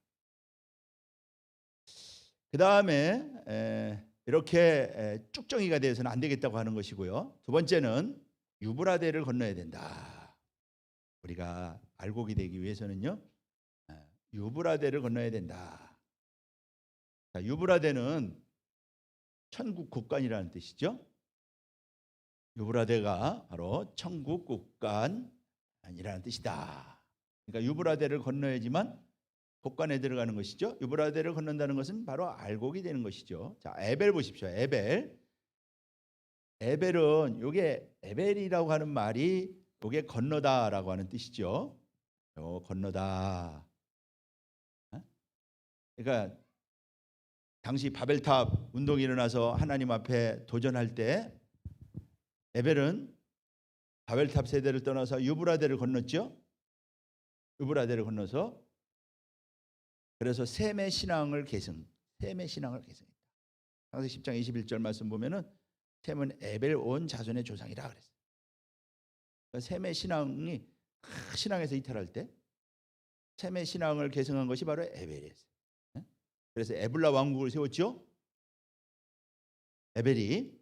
그 다음에 이렇게 쭉정이가 되어서는 안 되겠다고 하는 것이고요. 두 번째는 유브라데를 건너야 된다. 우리가 알곡이 되기 위해서는요, 유브라데를 건너야 된다. 자, 유브라데는 천국 국간이라는 뜻이죠. 유브라데가 바로 천국 국간이라는 뜻이다. 그러니까 유브라데를 건너야지만 국간에 들어가는 것이죠. 유브라데를 건넌다는 것은 바로 알곡이 되는 것이죠. 자, 에벨 보십시오. 에벨은 요게 에벨이라고 하는 말이 요게 건너다라고 하는 뜻이죠. 건너다. 그러니까 당시 바벨탑 운동이 일어나서 하나님 앞에 도전할 때 에벨은 바벨탑 세대를 떠나서 유브라데를 건넜죠. 유브라데를 건너서 그래서 셈의 신앙을 계승했다. 창세기 10장 21절 말씀 보면은 셈은 에벨 온 자손의 조상이라 그랬어요. 그러니까 셈의 신앙에서 이탈할 때 셈의 신앙을 계승한 것이 바로 에벨이었어요. 그래서 에블라 왕국을 세웠죠. 에벨이.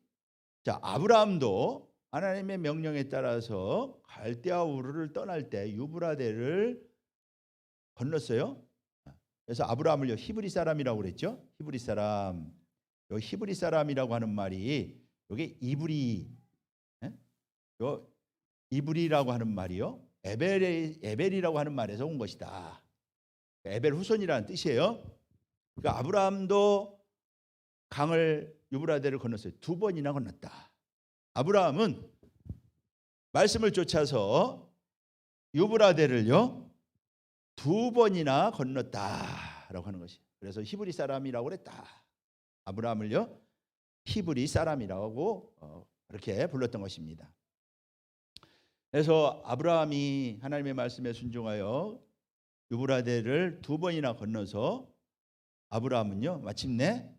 자, 아브라함도 하나님의 명령에 따라서 갈대아 우르를 떠날 때 유브라데를 건넜어요. 그래서 아브라함을 히브리 사람이라고 그랬죠. 히브리 사람. 요 히브리 사람이라고 하는 말이 요게 이브리라고 하는 말이요. 에벨이라고 하는 말에서 온 것이다. 에벨 후손이라는 뜻이에요. 그러니까 아브라함도 강을 유브라데를 건넜어요. 2번이나 건넜다. 아브라함은 말씀을 쫓아서 유브라데를요 2번이나 건넜다. 되었다라고 하는 것이. 그래서 히브리 사람이라고 그랬다. 아브라함을요 히브리 사람이라고 그렇게 불렀던 것입니다. 그래서 아브라함이 하나님의 말씀에 순종하여 유브라데를 2번이나 건너서 아브라함은요 마침내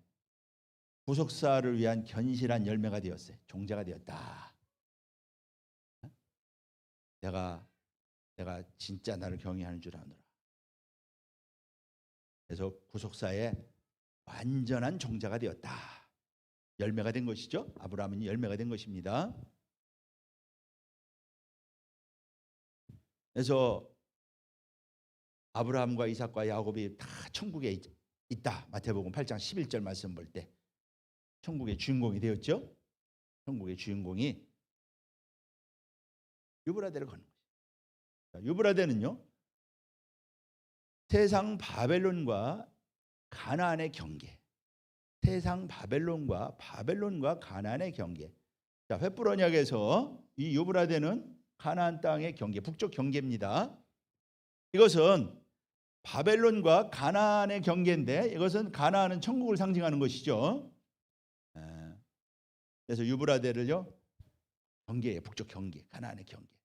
구속사를 위한 견실한 열매가 되었어요. 종자가 되었다. 내가 진짜 나를 경외하는 줄 아노라. 그래서 구속사의 완전한 종자가 되었다. 열매가 된 것이죠. 아브라함은 열매가 된 것입니다. 그래서 아브라함과 이삭과 야곱이 다 천국에 있다. 마태복음 8장 11절 말씀 볼 때 천국의 주인공이 되었죠. 천국의 주인공이 유브라데를 걷는 것이죠. 유브라데는요 세상 바벨론과 가나안의 경계, 세상 바벨론과 가나안의 경계. 자, 횃불 언약에서 이 유브라데는 가나안 땅의 경계, 북쪽 경계입니다. 이것은 바벨론과 가나안의 경계인데 이것은 가나안은 천국을 상징하는 것이죠. 그래서 유브라데를요 경계에 북쪽 경계, 가나안의 경계.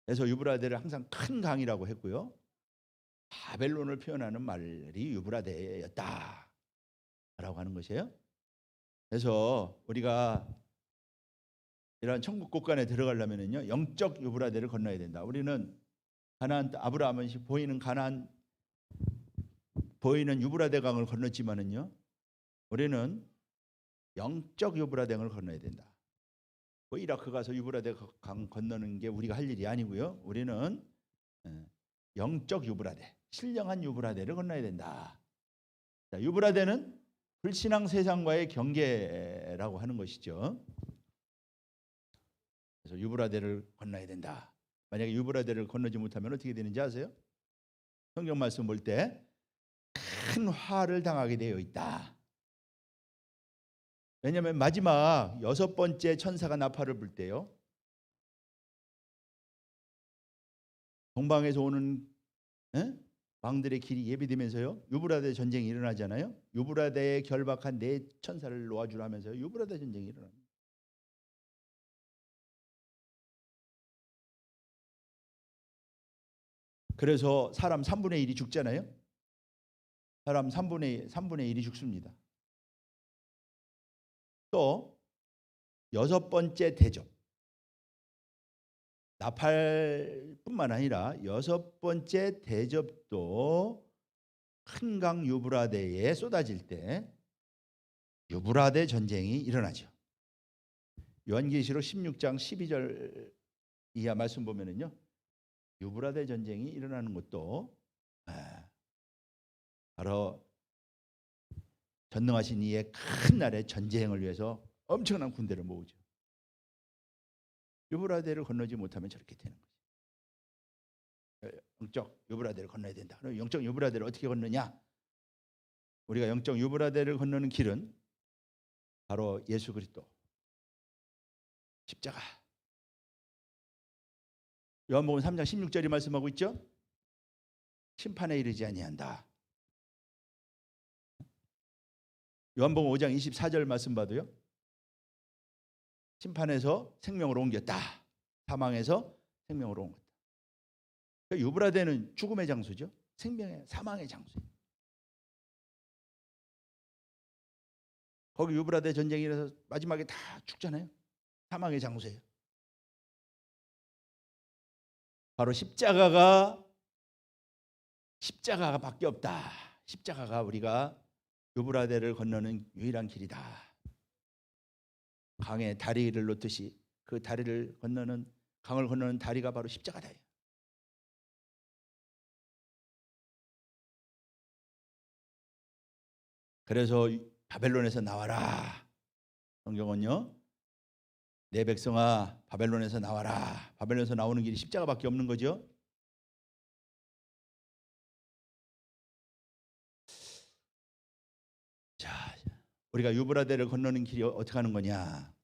그래서 유브라데를 항상 큰 강이라고 했고요. 바벨론을 표현하는 말이 유브라데였다라고 하는 것이에요. 그래서 우리가 이런 천국 곳간에 들어가려면요 영적 유브라데를 건너야 된다. 우리는 가나안 아브라함은 보이는 유브라데 강을 건넜지만은요 우리는 영적 유브라데 강을 건너야 된다. 이라크 가서 유브라데 강 건너는 게 우리가 할 일이 아니고요. 우리는 영적 유브라데, 신령한 유브라데를 건너야 된다. 자, 유브라데는 불신앙 세상과의 경계라고 하는 것이죠. 그래서 유브라데를 건너야 된다. 만약에 유브라데를 건너지 못하면 어떻게 되는지 아세요? 성경 말씀 볼 때 큰 화를 당하게 되어 있다. 왜냐하면 마지막 6번째 천사가 나팔을 불 때요 동방에서 오는 왕들의 길이 예비되면서요 유브라데 전쟁이 일어나잖아요. 유브라데에 결박한 4천사를 놓아주라 하면서 유브라데 전쟁이 일어납니다. 그래서 사람 3분의 1이 죽잖아요. 사람 3분의 1이 죽습니다. 또 6번째 대접, 나팔뿐만 아니라 6번째 대접도 큰 강 유브라데에 쏟아질 때 유브라데 전쟁이 일어나죠. 요한계시록 16장 12절 이하 말씀 보면은요 유브라데 전쟁이 일어나는 것도 바로 전능하신 이의 큰 날의 전쟁을 위해서 엄청난 군대를 모으죠. 유브라데를 건너지 못하면 저렇게 되는 거죠. 영적 유브라데를 건너야 된다. 그럼 영적 유브라데를 어떻게 건너냐? 우리가 영적 유브라데를 건너는 길은 바로 예수 그리스도 십자가. 요한복음 3장 16절이 말씀하고 있죠. 심판에 이르지 아니한다. 요한복음 5장 24절 말씀 봐도요. 심판에서 생명으로 옮겼다. 사망에서 생명으로 옮겼다. 그러니까 유브라데는 죽음의 장소죠. 생명의 사망의 장소예요. 거기 유브라데 전쟁이 일어나서 마지막에 다 죽잖아요. 사망의 장소예요. 바로 십자가밖에 없다. 십자가가 우리가 유브라데를 건너는 유일한 길이다. 강에 다리를 놓듯이 그 다리를 건너는 강을 건너는 다리가 바로 십자가다. 그래서 바벨론에서 나와라. 성경은요. 내 백성아 바벨론에서 나와라. 바벨론에서 나오는 길이 십자가밖에 없는 거죠. 자, 우리가 유브라데를 건너는 길이 어떻게 하는 거냐?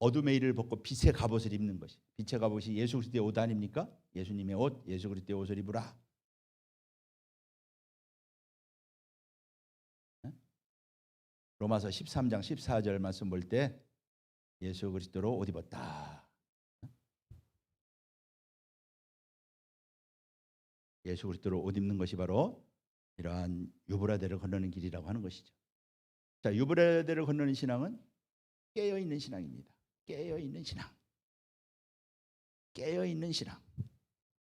어둠의 일을 벗고 빛의 갑옷을 입는 것이. 빛의 갑옷이 예수 그리스도의 옷 아닙니까? 예수님의 옷, 예수 그리스도의 옷을 입으라. 로마서 13장 14절 말씀 볼 때 예수 그리스도로 옷 입었다. 예수 그리스도로 옷 입는 것이 바로 이러한 유브라데를 건너는 길이라고 하는 것이죠. 자, 유브라데를 건너는 신앙은 깨어 있는 신앙입니다. 깨어 있는 신앙. 깨어 있는 신앙.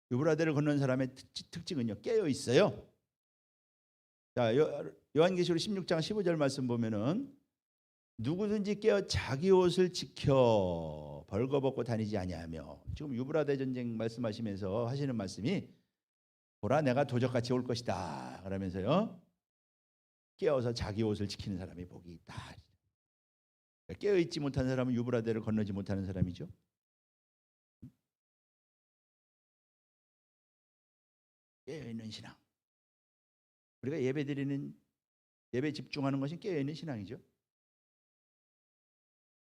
유브라데를 건너는 사람의 특징은요, 깨어 있어요. 자, 요한계시록 16장 15절 말씀 보면은 누구든지 깨어 자기 옷을 지켜 벌거벗고 다니지 아니하며, 지금 유브라데 전쟁 말씀하시면서 하시는 말씀이 보라 내가 도적같이 올 것이다 그러면서요, 깨어서 자기 옷을 지키는 사람이 복이 있다. 깨어 있지 못한 사람은 유브라데를 건너지 못하는 사람이죠. 깨어 있는 신앙. 우리가 예배 집중하는 것이 깨어 있는 신앙이죠.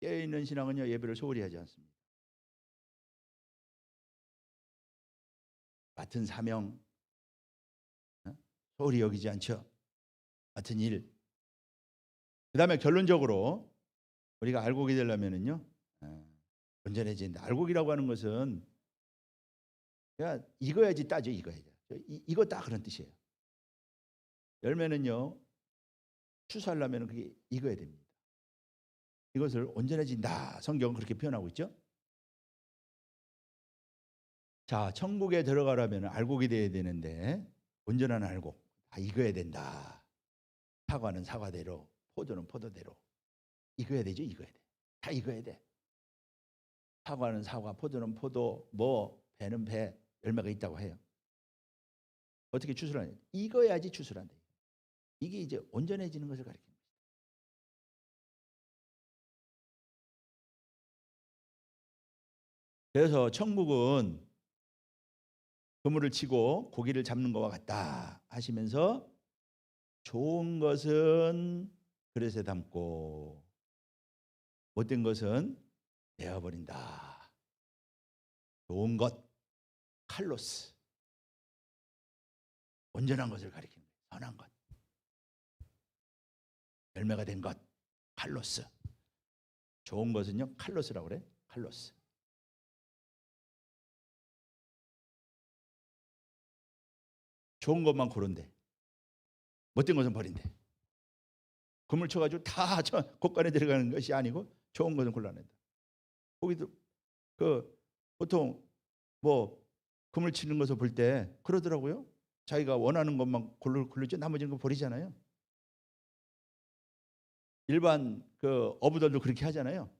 깨어 있는 신앙은요, 예배를 소홀히 하지 않습니다. 맡은 사명 소홀히 여기지 않죠. 맡은 일. 그다음에 결론적으로 우리가 알곡이 되려면은요, 온전해진다. 알곡이라고 하는 것은 그냥 익어야지 따죠. 익었다 그런 뜻이에요. 열매는요, 추수하려면 그게 익어야 됩니다. 이것을 온전해진다. 성경은 그렇게 표현하고 있죠. 자, 천국에 들어가려면 알곡이 돼야 되는데 온전한 알곡 다 익어야 된다. 사과는 사과대로, 포도는 포도대로 익어야 되죠. 익어야 돼. 다 익어야 돼. 사과는 사과, 포도는 포도, 배는 배, 열매가 있다고 해요. 어떻게 추수를 하냐? 익어야지 추수를 한다. 이게 이제 온전해지는 것을 가리킵니다. 그래서 천국은 그물을 치고 고기를 잡는 것과 같다 하시면서 좋은 것은 그릇에 담고 못된 것은 내어버린다. 좋은 것, 칼로스. 온전한 것을 가리키는 거예요. 선한 것. 열매가 된 것, 칼로스. 좋은 것은요, 칼로스라고 그래. 칼로스. 좋은 것만 고른대. 못된 것은 버린대. 그물 쳐가지고 다 곳간에 들어가는 것이 아니고 좋은 것은 골라낸다. 거기도 보통 그물 치는 것을 볼 때 그러더라고요. 자기가 원하는 것만 고르죠. 나머지는 거 버리잖아요. 일반 어부들도 그렇게 하잖아요.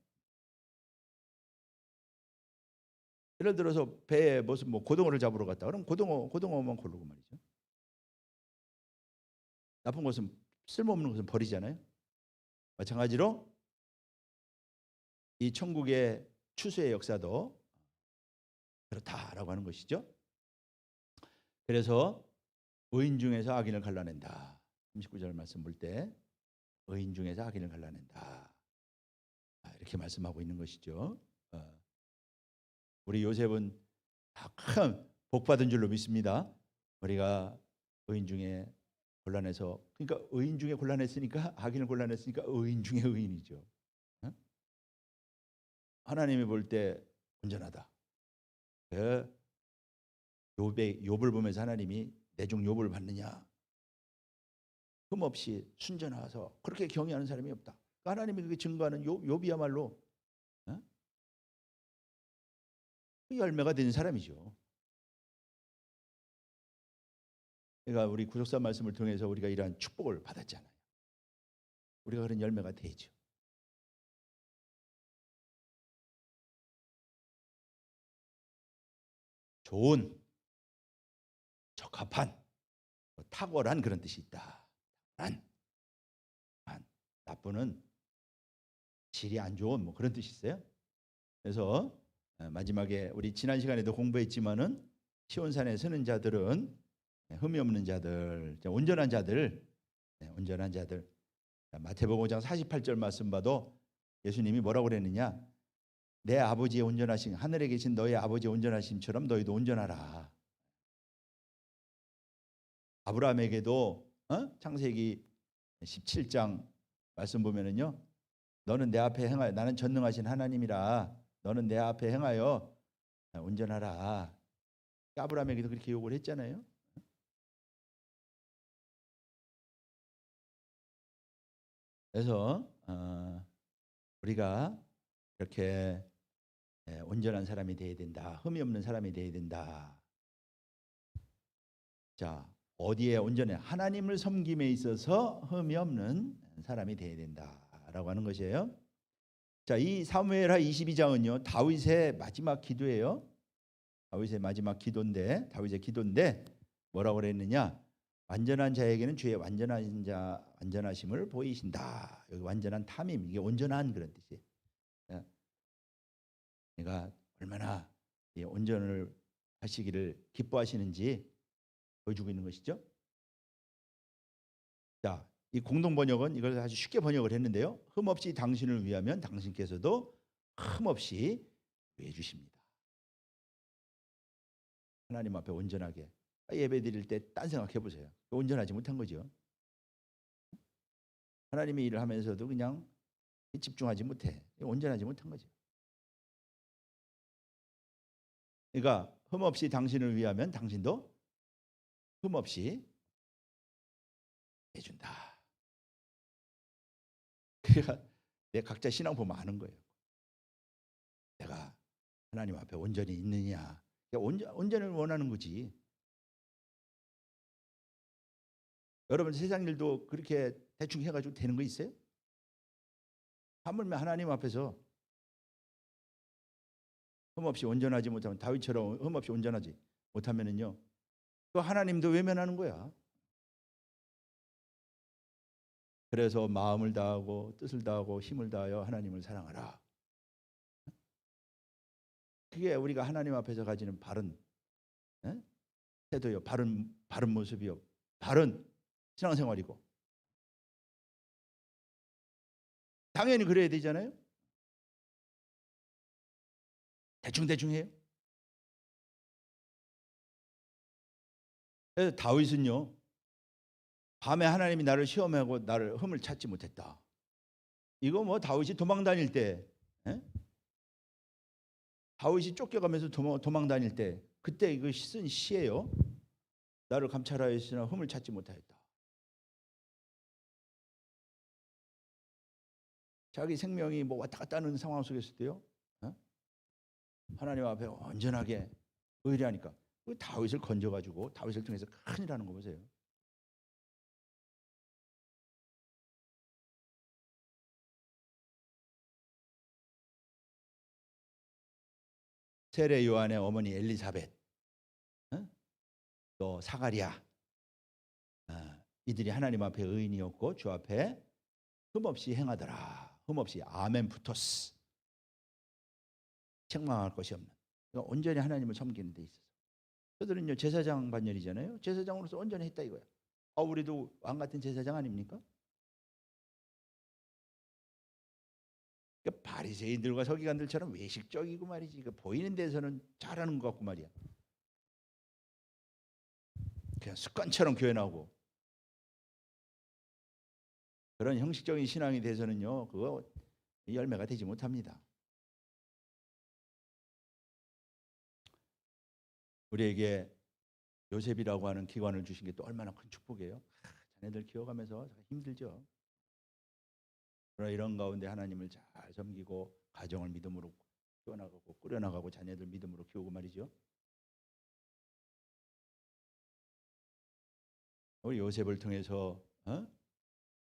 예를 들어서 배에 무슨 고등어를 잡으러 갔다. 그럼 고등어만 고르고 말이죠. 나쁜 것은, 쓸모없는 것은 버리잖아요. 마찬가지로 이 천국의 추수의 역사도 그렇다라고 하는 것이죠. 그래서 의인 중에서 악인을 갈라낸다. 39절 말씀 볼 때 의인 중에서 악인을 갈라낸다. 이렇게 말씀하고 있는 것이죠. 우리 요셉은 큰 복받은 줄로 믿습니다. 우리가 의인 중에 골라내서, 그러니까 의인 중에 골라냈으니까, 악인을 골라냈으니까 의인 중에 의인이죠. 하나님이 볼 때 온전하다. 욥을 보면서 하나님이 내 종 욥을 봤느냐? 흠없이 순전하서 그렇게 경외하는 사람이 없다. 그러니까 하나님이 그렇게 증거하는 욥이야말로 열매가 되는 사람이죠. 그러니까 우리 구속사 말씀을 통해서 우리가 이러한 축복을 받았잖아요. 우리가 그런 열매가 되죠. 좋은, 적합한, 탁월한 그런 뜻이 있다. 나쁘는 질이 안 좋은 그런 뜻이 있어요. 그래서 마지막에 우리 지난 시간에도 공부했지만은 시온산에 서는 자들은 흠이 없는 자들, 온전한 자들. 마태복음 5장 48절 말씀 봐도 예수님이 뭐라고 그랬느냐? 내 아버지의 온전하심, 하늘에 계신 너의 아버지의 온전하심처럼 너희도 온전하라. 아브라함에게도 창세기 17장 말씀 보면은요, 너는 내 앞에 행하여, 나는 전능하신 하나님이라 너는 내 앞에 행하여 온전하라. 아브라함에게도 그렇게 요구를 했잖아요. 그래서 우리가 이렇게 온전한 사람이 되어야 된다. 흠이 없는 사람이 되어야 된다. 자, 어디에 온전해? 하나님을 섬김에 있어서 흠이 없는 사람이 되어야 된다라고 하는 것이에요. 자, 이 사무엘하 22장은요 다윗의 마지막 기도예요. 다윗의 마지막 기도인데, 다윗의 기도인데 뭐라고 그랬느냐? 완전한 자에게는 주의 완전하심을 보이신다. 여기 완전한 탐임, 이게 온전한 그런 뜻이에요. 내가 얼마나 이 온전을 하시기를 기뻐하시는지 보여주고 있는 것이죠. 자, 이 공동 번역은 이걸 아주 쉽게 번역을 했는데요. 흠없이 당신을 위하면 당신께서도 흠없이 위해 주십니다. 하나님 앞에 온전하게 예배 드릴 때 딴 생각해 보세요. 온전하지 못한 거죠. 하나님의 일을 하면서도 그냥 집중하지 못해. 온전하지 못한 거죠. 그러니까 흠없이 당신을 위하면 당신도 흠없이 해준다. 그러니까 내 각자 신앙 보면 아는 거예요. 내가 하나님 앞에 온전히 있느냐. 온전을 원하는 거지. 여러분 세상 일도 그렇게 대충 해가지고 되는 거 있어요? 하물며 하나님 앞에서 흠없이 온전하지 못하면, 다윗처럼 흠없이 온전하지 못하면은요, 또 하나님도 외면하는 거야. 그래서 마음을 다하고 뜻을 다하고 힘을 다하여 하나님을 사랑하라. 그게 우리가 하나님 앞에서 가지는 바른 태도요, 바른 모습이요, 바른 신앙생활이고, 당연히 그래야 되잖아요. 대충 해요. 그래서 다윗은요, 밤에 하나님이 나를 시험하고 나를 흠을 찾지 못했다. 이거 뭐 다윗이 도망 다닐 때, 다윗이 쫓겨가면서 도망 다닐 때 그때 이거 쓴 시예요. 나를 감찰하였으나 흠을 찾지 못하였다. 자기 생명이 뭐 왔다 갔다 하는 상황 속에서 도요, 하나님 앞에 온전하게 의뢰하니까 그 다윗을 건져가지고 다윗을 통해서 큰일 하는 거 보세요. 세례 요한의 어머니 엘리사벳, 또 사가랴, 이들이 하나님 앞에 의인이었고 주 앞에 흠없이 행하더라. 흠없이 아멘푸토스, 책망할 것이 없는, 그러니까 온전히 하나님을 섬기는 데 있어서. 저들은요 제사장 반열이잖아요. 제사장으로서 온전히 했다 이거야. 우리도 왕 같은 제사장 아닙니까? 그러니까 바리새인들과 서기관들처럼 외식적이고 말이지, 그 보이는 데서는 잘하는 것 같고 말이야. 그냥 습관처럼 교회 나오고, 그런 형식적인 신앙이 돼서는요 그거 열매가 되지 못합니다. 우리에게 요셉이라고 하는 기관을 주신 게 또 얼마나 큰 축복이에요. 자네들 키워가면서 힘들죠. 그러나 이런 가운데 하나님을 잘 섬기고 가정을 믿음으로 키워나가고 꾸려나가고 자녀들 믿음으로 키우고 말이죠. 우리 요셉을 통해서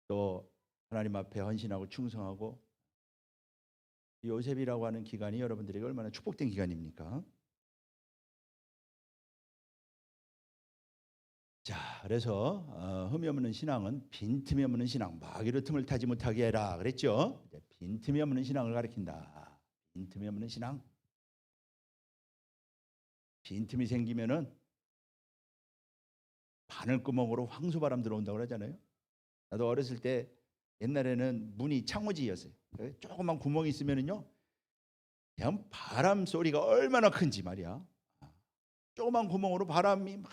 또 하나님 앞에 헌신하고 충성하고, 요셉이라고 하는 기간이 여러분들에게 얼마나 축복된 기간입니까? 자, 그래서 흠이 없는 신앙은 빈틈이 없는 신앙, 마귀로 틈을 타지 못하게 해라 그랬죠. 빈틈이 없는 신앙을 가리킨다. 빈틈이 없는 신앙. 빈틈이 생기면은 바늘구멍으로 황소바람 들어온다고 그러잖아요. 나도 어렸을 때 옛날에는 문이 창호지였어요. 조그만 구멍이 있으면은요 그냥 바람 소리가 얼마나 큰지 말이야. 조그만 구멍으로 바람이 막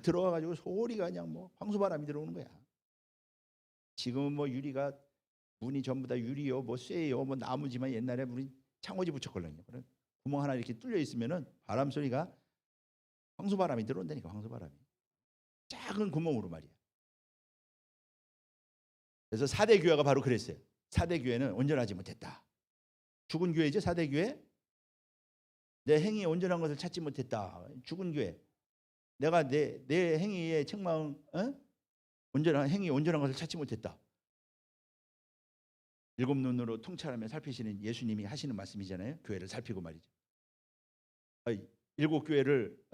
들어와가지고 소리가 그냥 뭐 황소바람이 들어오는 거야. 지금은 뭐 유리가 문이 전부 다 유리요, 뭐 쇠요, 뭐 나무지만 옛날에 우리 창호지 붙였거든요. 그런 구멍 하나 이렇게 뚫려 있으면은 바람 소리가 황소바람이 들어온다니까. 황소바람이 작은 구멍으로 말이야. 그래서 4대 교회가 바로 그랬어요. 4대 교회는 온전하지 못했다. 죽은 교회죠. 4대 교회. 내 행위에 온전한 것을 찾지 못했다. 죽은 교회. 내가 내 행위에 책망, 온전한 행위에 온전한 것을 찾지 못했다. 7 눈으로 통찰하며 살피시는 예수님이 하시는 말씀이잖아요. 교회를 살피고 말이죠. 7 교회를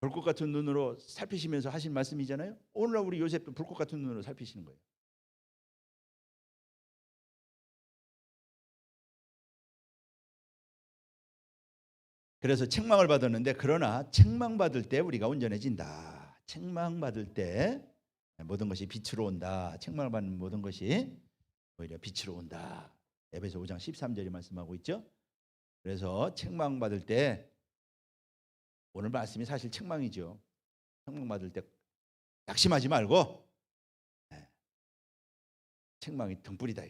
불꽃 같은 눈으로 살피시면서 하신 말씀이잖아요. 오늘날 우리 요셉도 불꽃 같은 눈으로 살피시는 거예요. 그래서 책망을 받았는데, 그러나 책망받을 때 우리가 온전해진다. 책망받을 때 모든 것이 빛으로 온다. 책망을 받는 모든 것이 오히려 빛으로 온다. 에베소 5장 13절이 말씀하고 있죠. 그래서 책망받을 때, 오늘 말씀이 사실 책망이죠. 책망받을 때 낙심하지 말고 책망이 등불이다.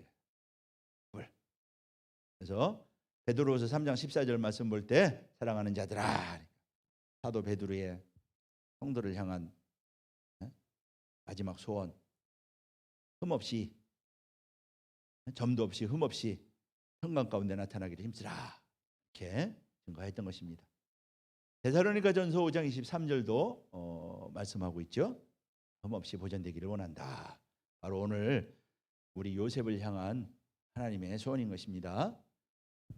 그래서 베드로후서 3장 14절 말씀 볼 때, 사랑하는 자들아, 사도 베드로의 성도를 향한 마지막 소원, 흠없이, 점도 없이 흠없이 평강 가운데 나타나기를 힘쓰라, 이렇게 증거했던 것입니다. 데살로니가전서 5장 23절도 말씀하고 있죠. 흠없이 보존되기를 원한다. 바로 오늘 우리 요셉을 향한 하나님의 소원인 것입니다.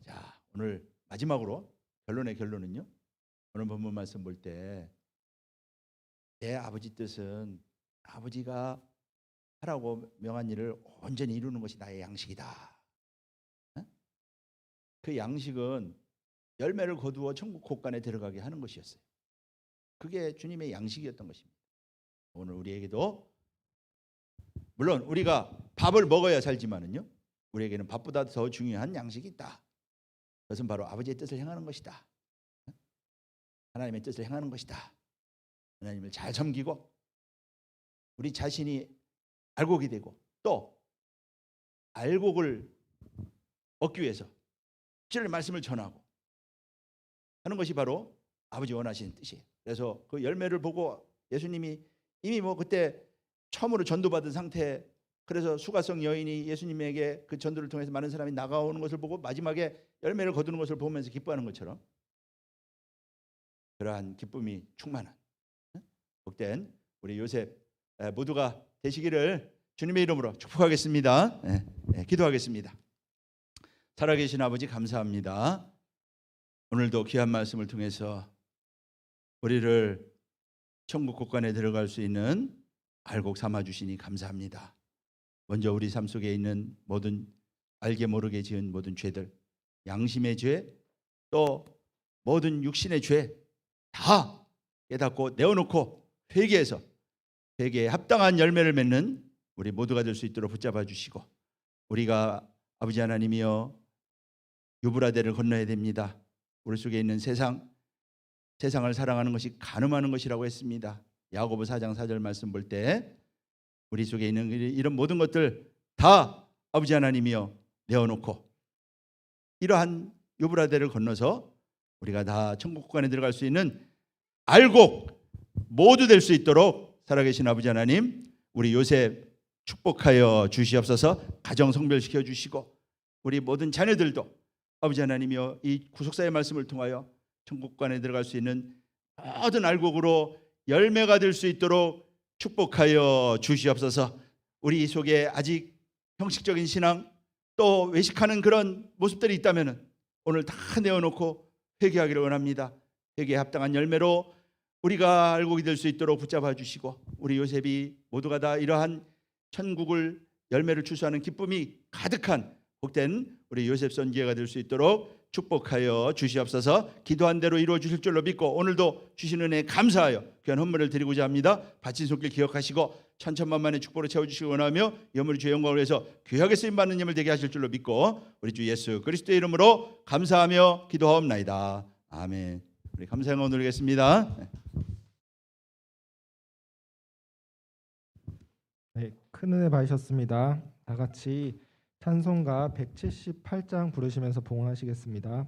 자, 오늘 마지막으로 결론의 결론은요. 오늘 본문 말씀 볼 때, 내 아버지 뜻은 아버지가 하라고 명한 일을 온전히 이루는 것이 나의 양식이다. 그 양식은 열매를 거두어 천국 곳간에 들어가게 하는 것이었어요. 그게 주님의 양식이었던 것입니다. 오늘 우리에게도, 물론 우리가 밥을 먹어야 살지만은요, 우리에게는 밥보다 더 중요한 양식이 있다. 그것은 바로 아버지의 뜻을 행하는 것이다. 하나님의 뜻을 행하는 것이다. 하나님을 잘 섬기고 우리 자신이 알곡이 되고, 또 알곡을 얻기 위해서 진리의 말씀을 전하고 하는 것이 바로 아버지 원하시는 뜻이에요. 그래서 그 열매를 보고 예수님이 이미 뭐 그때 처음으로 전도받은 상태, 그래서 수가성 여인이 예수님에게 그 전도를 통해서 많은 사람이 나가오는 것을 보고 마지막에 열매를 거두는 것을 보면서 기뻐하는 것처럼, 그러한 기쁨이 충만한 복된 우리 요셉 모두가 되시기를 주님의 이름으로 축복하겠습니다. 기도하겠습니다. 살아계신 아버지, 감사합니다. 오늘도 귀한 말씀을 통해서 우리를 천국 곳간에 들어갈 수 있는 알곡 삼아 주시니 감사합니다. 먼저 우리 삶 속에 있는 모든 알게 모르게 지은 모든 죄들, 양심의 죄, 또 모든 육신의 죄 다 깨닫고 내어놓고 회개해서 회개에 합당한 열매를 맺는 우리 모두가 될 수 있도록 붙잡아 주시고, 우리가 아버지 하나님이여 유브라데를 건너야 됩니다. 우리 속에 있는 세상을 사랑하는 것이 간음하는 것이라고 했습니다. 야고보 4장 4절 말씀 볼 때 우리 속에 있는 이런 모든 것들 다 아버지 하나님이여 내어놓고 이러한 유브라데를 건너서 우리가 다 천국 국간에 들어갈 수 있는 알곡 모두 될 수 있도록 살아계신 아버지 하나님, 우리 요셉 축복하여 주시옵소서. 가정 성별시켜 주시고 우리 모든 자녀들도 아버지 하나님이여 이 구속사의 말씀을 통하여 천국 국간에 들어갈 수 있는 모든 알곡으로 열매가 될 수 있도록 축복하여 주시옵소서. 우리 속에 아직 형식적인 신앙 또 외식하는 그런 모습들이 있다면 오늘 다 내어놓고 회개하기를 원합니다. 회개에 합당한 열매로 우리가 알곡이 될 수 있도록 붙잡아 주시고, 우리 요셉이 모두가 다 이러한 천국을 열매를 추수하는 기쁨이 가득한 복된 우리 요셉 선지자가 될 수 있도록 축복하여 주시옵소서. 기도한 대로 이루어 주실 줄로 믿고 오늘도 주신 은혜에 감사하여 귀한 헌물을 드리고자 합니다. 바친 손길 기억하시고 천천만만의 축복으로 채워주시기 원하며 여물이 주의 영광을 위해서 귀하게 쓰임받는 힘을 되게 하실 줄로 믿고 우리 주 예수 그리스도의 이름으로 감사하며 기도하옵나이다. 아멘. 우리 감사 영광 드리겠습니다. 네, 큰 은혜 받으셨습니다. 다 같이 찬송가 178장 부르시면서 봉헌하시겠습니다.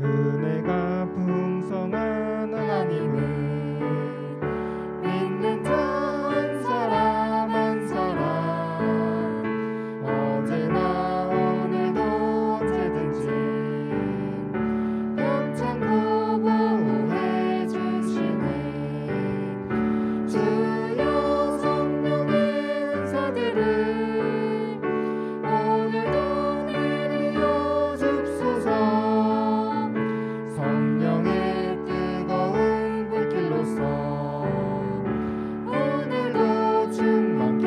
은혜가 풍성한 하나님은 믿는 자 한 사람 한 사람 어제나 오늘도 언제든지 평창고 보호해 주시네. 주여 성령의 은사들을 오늘도 내려 줍소서. 성령의 뜨거운 불길로서 오늘도 충만케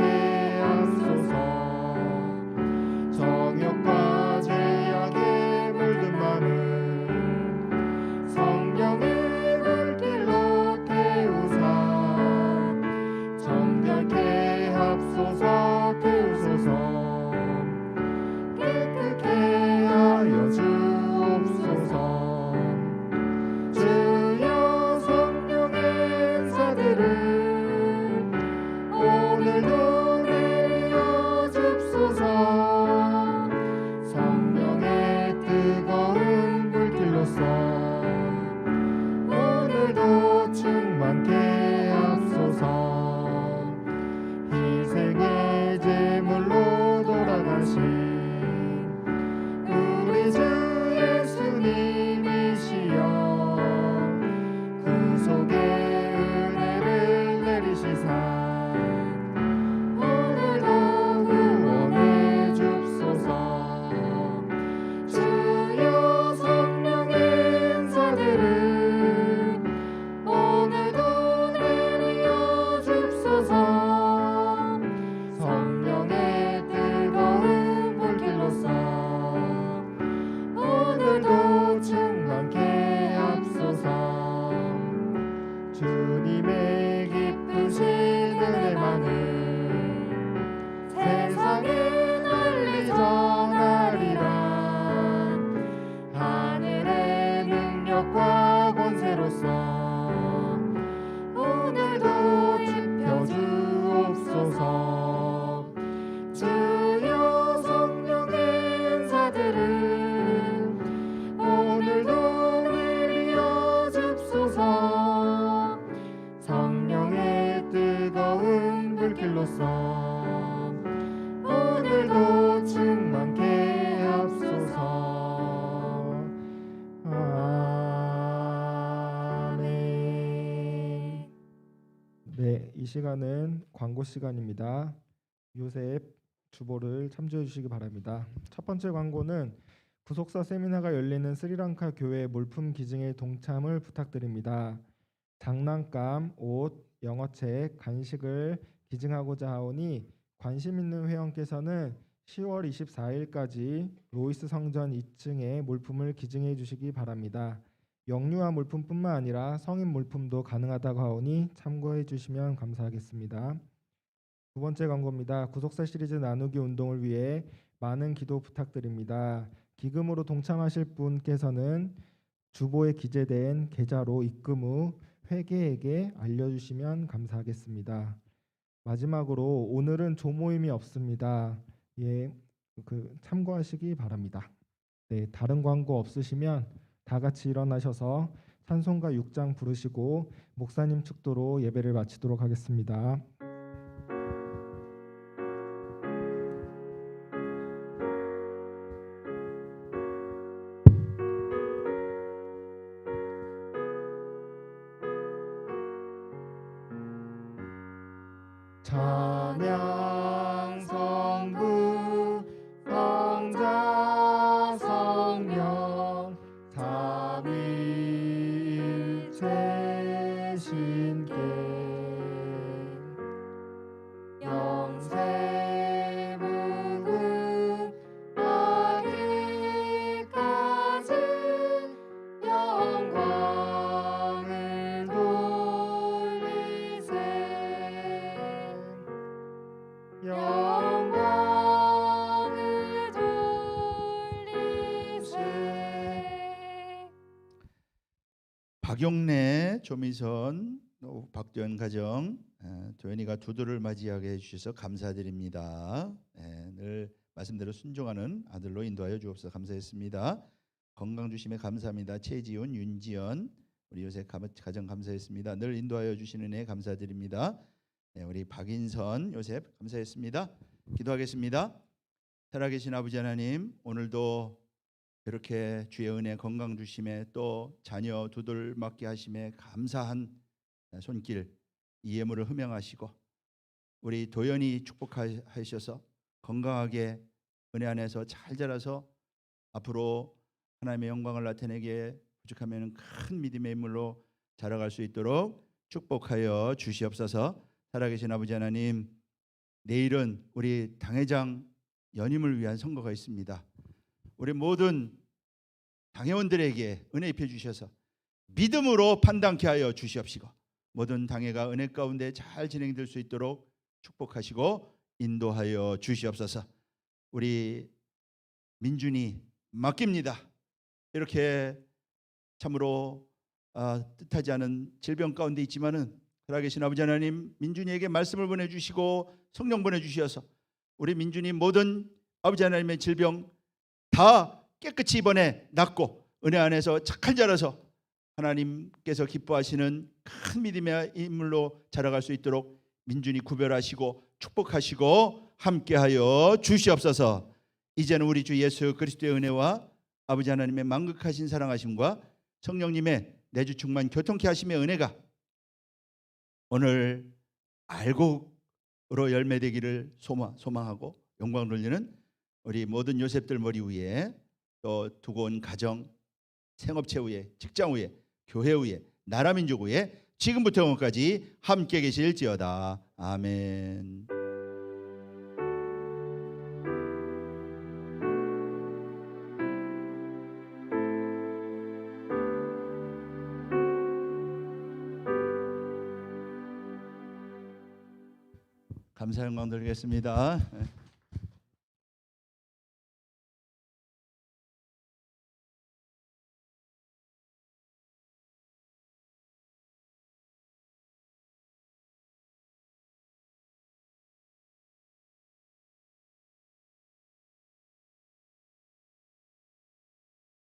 하소서. 정욕과 죄악에 물든 마음을 성령의 물길로 태우사 정결케 합소서. 태우소서. 깨끗게 하여 주옵소서. 주여 성령의 은사들을 오늘도 내려 줍소서. 성령의 뜨거운 불길로서 오늘도 충만케 하소서. 희생의 제물로 돌아가신 우리 주 예수님이시여 구속의 은혜를 내리시사 오늘도 구원해 줍소서. 주여 성령의 은사들을 오늘도 내려 줍소서. 성령의 뜨거운 불길로서 오늘도 충만케 합소서. 주님의 기쁘신 은혜만을 세상에 널리 전하리라. 하늘의 능력과 권세로서 오늘도 입혀 주옵소서. 주여 성령의 은사들을 오늘도 내려 줍소서. 성령의 뜨거운 불길로서 오늘도 충만케 합소서. 아멘. 네, 이 시간은 광고 시간입니다. 요셉 주보를 참조해 주시기 바랍니다. 첫 번째 광고는 구속사 세미나가 열리는 스리랑카 교회 물품 기증에 동참을 부탁드립니다. 장난감, 옷, 영어책, 간식을 기증하고자 하오니 관심 있는 회원께서는 10월 24일까지 로이스 성전 2층에 물품을 기증해 주시기 바랍니다. 영유아 물품뿐만 아니라 성인 물품도 가능하다고 하오니 참고해 주시면 감사하겠습니다. 두 번째 광고입니다. 구속사 시리즈 나누기 운동을 위해 많은 기도 부탁드립니다. 기금으로 동참하실 분께서는 주보에 기재된 계좌로 입금 후 회계에게 알려주시면 감사하겠습니다. 마지막으로 오늘은 조모임이 없습니다. 참고하시기 바랍니다. 네, 다른 광고 없으시면 다 같이 일어나셔서 찬송가 6장 부르시고 목사님 축도로 예배를 마치도록 하겠습니다. 찬양 성부 성자 성령 삼위일체시 박용래, 조미선, 또 박도현 가정, 도현이가 두두를 맞이하게 해주셔서 감사드립니다. 늘 말씀대로 순종하는 아들로 인도하여 주옵소서. 감사했습니다. 건강 주심에 감사합니다. 최지훈, 윤지연, 우리 요새 가정 감사했습니다. 늘 인도하여 주시는 애 감사드립니다. 우리 박인선, 요셉 감사했습니다. 기도하겠습니다. 살아계신 아버지 하나님, 오늘도 이렇게 주의 은혜 건강 주심에 또 자녀 두들 맞게 하심에 감사한 손길 이 예물을 흠양하시고 우리 도연이 축복하셔서 건강하게 은혜 안에서 잘 자라서 앞으로 하나님의 영광을 나타내게 부족하면 큰 믿음의 인물로 자라갈 수 있도록 축복하여 주시옵소서. 살아계신 아버지 하나님, 내일은 우리 당회장 연임을 위한 선거가 있습니다. 우리 모든 당회원들에게 은혜 입혀 주셔서 믿음으로 판단케 하여 주시옵시고 모든 당회가 은혜 가운데 잘 진행될 수 있도록 축복하시고 인도하여 주시옵소서. 우리 민준이 맡깁니다. 이렇게 참으로 뜻하지 않은 질병 가운데 있지만은 살아계신 아버지 하나님, 민준이에게 말씀을 보내주시고 성령 보내주셔서 우리 민준이 모든 아버지 하나님의 질병 다 깨끗이 이번에 낫고 은혜 안에서 착한 자라서 하나님께서 기뻐하시는 큰 믿음의 인물로 자라갈 수 있도록 민준이 구별하시고 축복하시고 함께하여 주시옵소서. 이제는 우리 주 예수 그리스도의 은혜와 아버지 하나님의 만극하신 사랑하심과 성령님의 내주 충만 교통케 하심의 은혜가 오늘 알고로 열매되기를 소망하고 영광 돌리는 우리 모든 요셉들 머리 위에 또 두고 온 가정, 생업체 위에, 직장 위에, 교회 위에, 나라 민족 위에 지금부터 영원까지 함께 계실지어다. 아멘. 감사 영광 드리겠습니다.